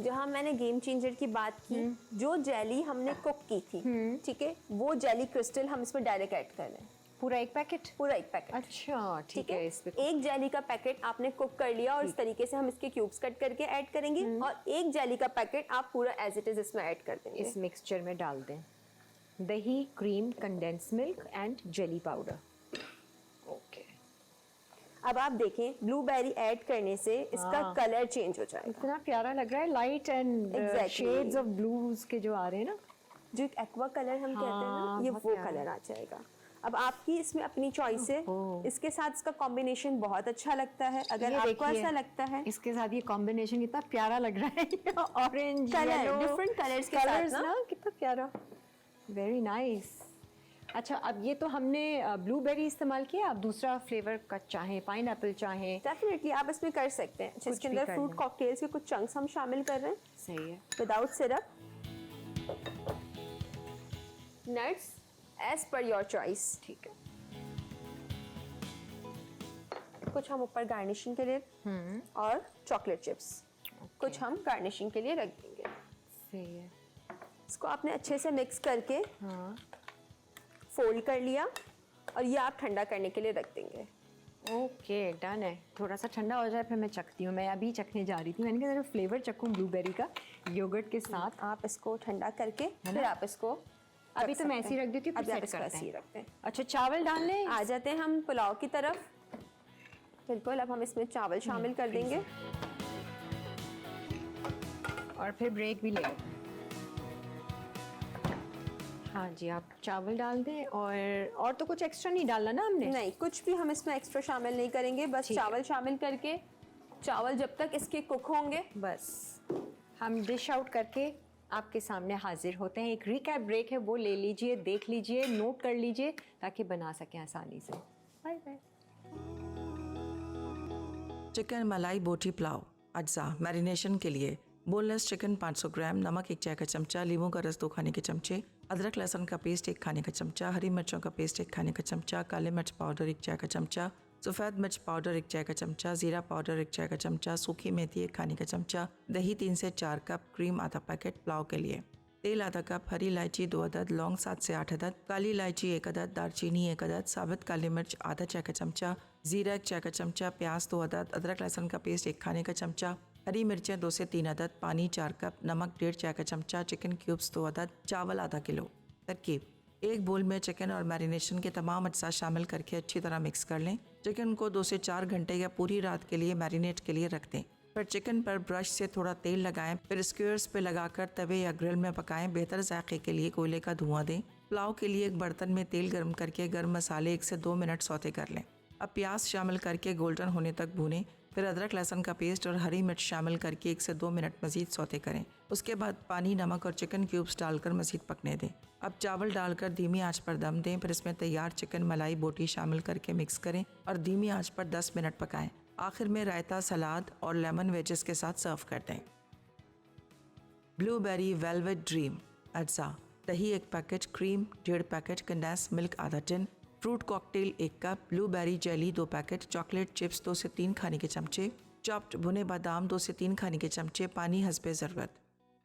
जहाँ मैंने गेम चेंजर की बात की, जो जेली हमने कुक की थी, ठीक है, वो जेली क्रिस्टल हम इसमें डायरेक्ट ऐड कर रहे हैं। पूरा एक पैकेट? पूरा एक पैकेट। अच्छा ठीक है। इस पे एक जेली का पैकेट आपने कुक कर लिया और इस तरीके से हम इसके क्यूब्स कट करके ऐड करेंगे और एक जेली का पैकेट आप पूरा एज इट इज इसमें ऐड कर देंगे। इस मिक्सचर में डाल दें दही, cream, condense milk and jelly powder. Okay, अब आप देखें ब्लूबेरी ऐड करने से इसका कलर चेंज हो जाएगा। इतना प्यारा लग रहा है, light and shades of blues के जो आ रहे हैं ना, जो एक एक्वा कलर हम कहते हैं ना, ये बहुत वो प्यारा। कलर आ जाएगा। अब आपकी इसमें अपनी चॉइस है, इसके साथ इसका कॉम्बिनेशन बहुत अच्छा लगता है। अगर ये आपको देखिए, ऐसा लगता है इसके साथ ये कॉम्बिनेशन कितना प्यारा लग रहा है। ऑरेंज, कलर डिफरेंट कलर्स के साथ ना, कितना प्यारा, वेरी नाइस। अच्छा, अब ये तो हमने ब्लूबेरी इस्तेमाल किया, आप दूसरा फ्लेवर का चाहें, पाइनएप्पल चाहें, डेफिनेटली आप इसमें कर सकते हैं। इसके भी अंदर कर फ्रूट लें। कॉकटेल्स के कुछ चंक्स हम शामिल कर रहे हैं सही है। Without syrup. Nuts as per your choice. ठीक है, कुछ हम ऊपर गार्निशिंग के लिए और चॉकलेट चिप्स कुछ हम गार्निशिंग के लिए रख देंगे। सही है। इसको आपने अच्छे से मिक्स करके हाँ, फोल्ड कर लिया और ये आप ठंडा करने के लिए रख देंगे। ओके डन है। थोड़ा सा ठंडा हो जाए फिर मैं चखती हूँ। मैं अभी चखने जा रही थी, मैंने कहा फ्लेवर चखूँ ब्लूबेरी का योगर्ट के साथ। आप इसको ठंडा करके फिर आप इसको अभी तो मैं ऐसे ही रख देती हूँ, अभी फिर आप सेट इसको करते ऐसे ही हैं। रखते हैं। अच्छा, चावल डाल लें? आ जाते हैं हम पुलाव की तरफ। बिल्कुल, अब हम इसमें चावल शामिल कर देंगे और फिर ब्रेक भी ले लें। हाँ जी, आप चावल डाल दें और तो कुछ एक्स्ट्रा नहीं डालना ना हमने? नहीं, कुछ भी हम इसमें एक्स्ट्रा शामिल नहीं करेंगे, बस ठीक है। चावल शामिल करके चावल जब तक इसके कुक होंगे बस हम डिश आउट करके आपके सामने हाजिर होते हैं। एक रिकैप ब्रेक है, वो ले लीजिए, देख लीजिए, नोट कर लीजिए ताकि बना सकें आसानी से। Bye bye. चिकन मलाई बोटी पुलाव अज्जा मैरिनेशन के लिए बोनलेस चिकन 500 ग्राम, नमक 1 चाय का चमचा, लीमू का रस 2 खाने के चमचे, अदरक लहसुन का पेस्ट 1 खाने का चमचा, हरी मिर्चों का पेस्ट 1 खाने का चमचा, काले मिर्च पाउडर 1 चाय का चमचा, सफ़ेद मिर्च पाउडर 1 चाय का चमचा, जीरा पाउडर 1 चाय का चमचा, सूखी मेथी 1 खाने का चमचा, दही 3 से 4 कप, क्रीम आधा पैकेट पुलाव के लिए, तेल आधा कप, हरी इलायची 2 अदद, लौंग 7 से 8 अदद, काली इलायची 1 अदद, दालचीनी 1 अदद, साबित काली मिर्च आधा चाय का चमचा, जीरा 1 चाय का चमचा, प्याज 2 अदद, अदरक लहसुन का पेस्ट 1 खाने का चमचा, हरी मिर्चें 2 से 3 अदद, पानी 4 कप, नमक 1.5 चाय का चमचा, चिकन क्यूब्स 2 अदद, चावल आधा किलो। तरकीब: एक बोल में चिकन और मैरिनेशन के तमाम अज्जा शामिल करके अच्छी तरह मिक्स कर लें। चिकन को 2 से 4 घंटे या पूरी रात के लिए मैरिनेट के लिए रख दें। फिर चिकन पर ब्रश से थोड़ा तेल लगाएं, फिर स्क्वेयर्स पे लगाकर तवे या ग्रिल में पकाएं। बेहतर जायके के लिए कोयले का धुआं दें। पुलाव के लिए एक बर्तन में तेल गर्म करके गर्म मसाले 1 से 2 मिनट सौते कर लें। अब प्याज शामिल करके गोल्डन होने तक भूनें। फिर अदरक लहसुन का पेस्ट और हरी मिर्च शामिल करके 1 से 2 मिनट मज़ीद सौते करें। उसके बाद पानी, नमक और चिकन क्यूब्स डालकर मज़ीद पकने दें। अब चावल डालकर धीमी आंच पर दम दें। फिर इसमें तैयार चिकन मलाई बोटी शामिल करके मिक्स करें और धीमी आंच पर 10 मिनट पकाएं। आखिर में रायता, सलाद और लेमन वेजेस के साथ सर्व कर दें। ब्लूबेरी वेलवेट ड्रीम अज्जा: दही 1 packet, cream 1.5 packet, condensed milk आधा tin, fruit cocktail 1 cup, blueberry jelly 2 packet, chocolate chips 2 से 3 खाने के चमचे, चॉप्ड भुने बादाम 2 से 3 खाने के चमचे, पानी हस्बे ज़रूरत।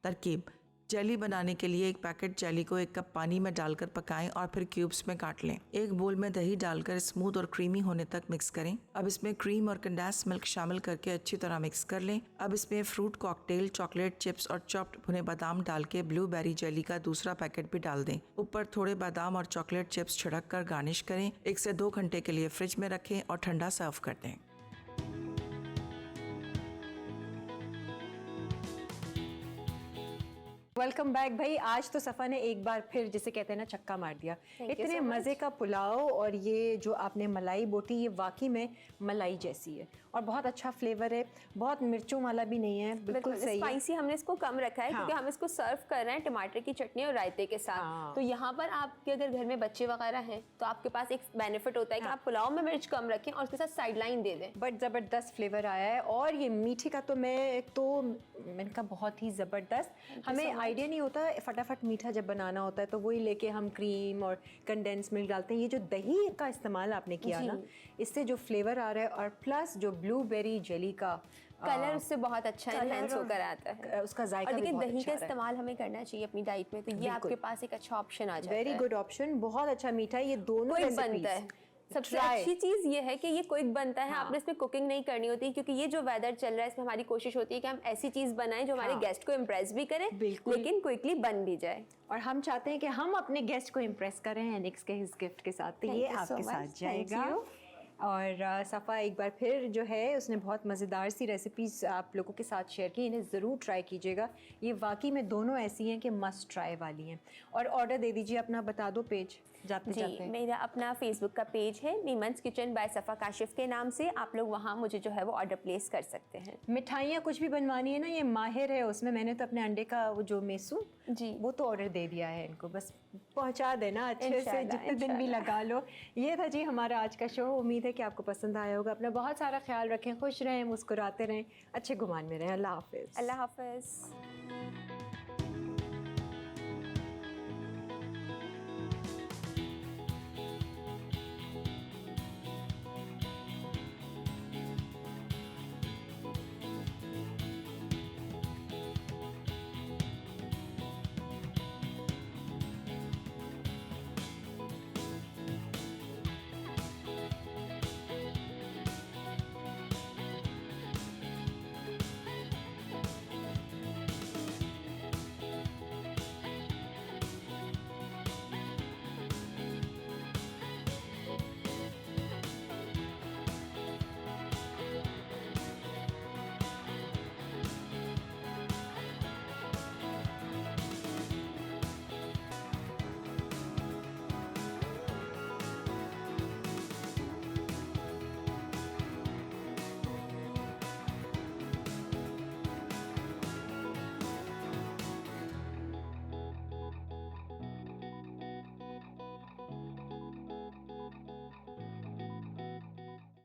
तरकीब: जेली बनाने के लिए 1 पैकेट जेली को 1 कप पानी में डालकर पकाएं और फिर क्यूब्स में काट लें। एक बोल में दही डालकर स्मूथ और क्रीमी होने तक मिक्स करें। अब इसमें क्रीम और कंडेंस मिल्क शामिल करके अच्छी तरह मिक्स कर लें। अब इसमें फ्रूट कॉकटेल, चॉकलेट चिप्स और चॉप्ड भुने बादाम डाल के ब्लूबेरी जेली का दूसरा पैकेट भी डाल दें। ऊपर थोड़े बादाम और चॉकलेट चिप्स छिड़क कर गार्निश करें। 1 से 2 घंटे के लिए फ्रिज में रखें और ठंडा सर्व कर दें। वेलकम बैक भाई। आज तो सफ़ा ने एक बार फिर जिसे कहते हैं ना चक्का मार दिया। Thank you इतने so much. मज़े का पुलाव और ये जो आपने मलाई बोटी, ये वाकई में मलाई जैसी है और बहुत अच्छा फ्लेवर है, बहुत मिर्चों वाला भी नहीं है, बिल्कुल सही है। स्पाइसी हमने इसको कम रखा है क्योंकि हम इसको सर्व कर रहे हैं टमाटर की चटनी और रायते के साथ। तो यहाँ पर आपके अगर घर में बच्चे वगैरह हैं तो आपके पास एक बेनिफिट होता है कि आप पुलाव में मिर्च कम रखें और उसके साथ साइड लाइन दे दें। बट ज़बरदस्त फ्लेवर आया है और ये मीठे का तो मैंने कहा बहुत ही ज़बरदस्त। हमें आइडिया नहीं होता फटाफट मीठा जब बनाना होता है तो वही लेके हम क्रीम और कंडेंस मिल्क डालते हैं। ये जो दही का इस्तेमाल आपने किया ना, इससे जो फ्लेवर आ रहा है और प्लस जो ब्लूबेरी जेली का कलर उससे बहुत अच्छा एनहांस होकर आता है, उसका जायका और भी देखिए बहुत दही अच्छा का आ रहा है। इस्तेमाल हमें करना चाहिए अपनी डाइट में, तो ये आपके पास एक अच्छा ऑप्शन आ जाता है। वेरी गुड ऑप्शन, बहुत अच्छा मीठा है। ये दोनों क्विक recipes बनता है। सबसे try। अच्छी चीज ये है कि ये क्विक बनता है, आपने इसमें कुकिंग नहीं करनी होती, क्योंकि ये जो वेदर चल रहा है इसमें हमारी कोशिश होती है कि हम ऐसी चीज बनाएं जो हमारे गेस्ट को इम्प्रेस भी करे, लेकिन क्विकली बन भी जाए। और हम चाहते हैं कि हम अपने गेस्ट को इम्प्रेस करें एनिक्स के इस गिफ्ट के साथ, तो Thank ये you so आपके much. साथ Thank जाएगा। you. और सफ़ा एक बार फिर जो है उसने बहुत मज़ेदार सी रेसिपीज़ आप लोगों के साथ शेयर की, इन्हें ज़रूर ट्राई कीजिएगा। ये वाकई में दोनों ऐसी हैं कि मस्ट ट्राई वाली हैं। और ऑर्डर दे दीजिए अपना, बता दो पेज जाते जी, जाते। मेरा अपना फेसबुक का पेज है मीमन्स किचन बाय सफ़ा काशिफ के नाम से, आप लोग वहाँ मुझे जो है वो ऑर्डर प्लेस कर सकते हैं। मिठाइयाँ कुछ भी बनवानी है ना, ये माहिर है उसमें। मैंने तो अपने अंडे का वो जो मेसू जी, वो तो ऑर्डर दे दिया है इनको, बस पहुंचा देना अच्छे से, इंशाल्लाह, जितने दिन भी लगा लो। ये था जी हमारा आज का शो। उम्मीद है कि आपको पसंद आया होगा। अपना बहुत सारा ख्याल रखें, खुश रहें, मुस्कुराते रहें, अच्छे गुमान में रहें। अल्लाह हाफिज़। अल्लाह हाफ़िज़।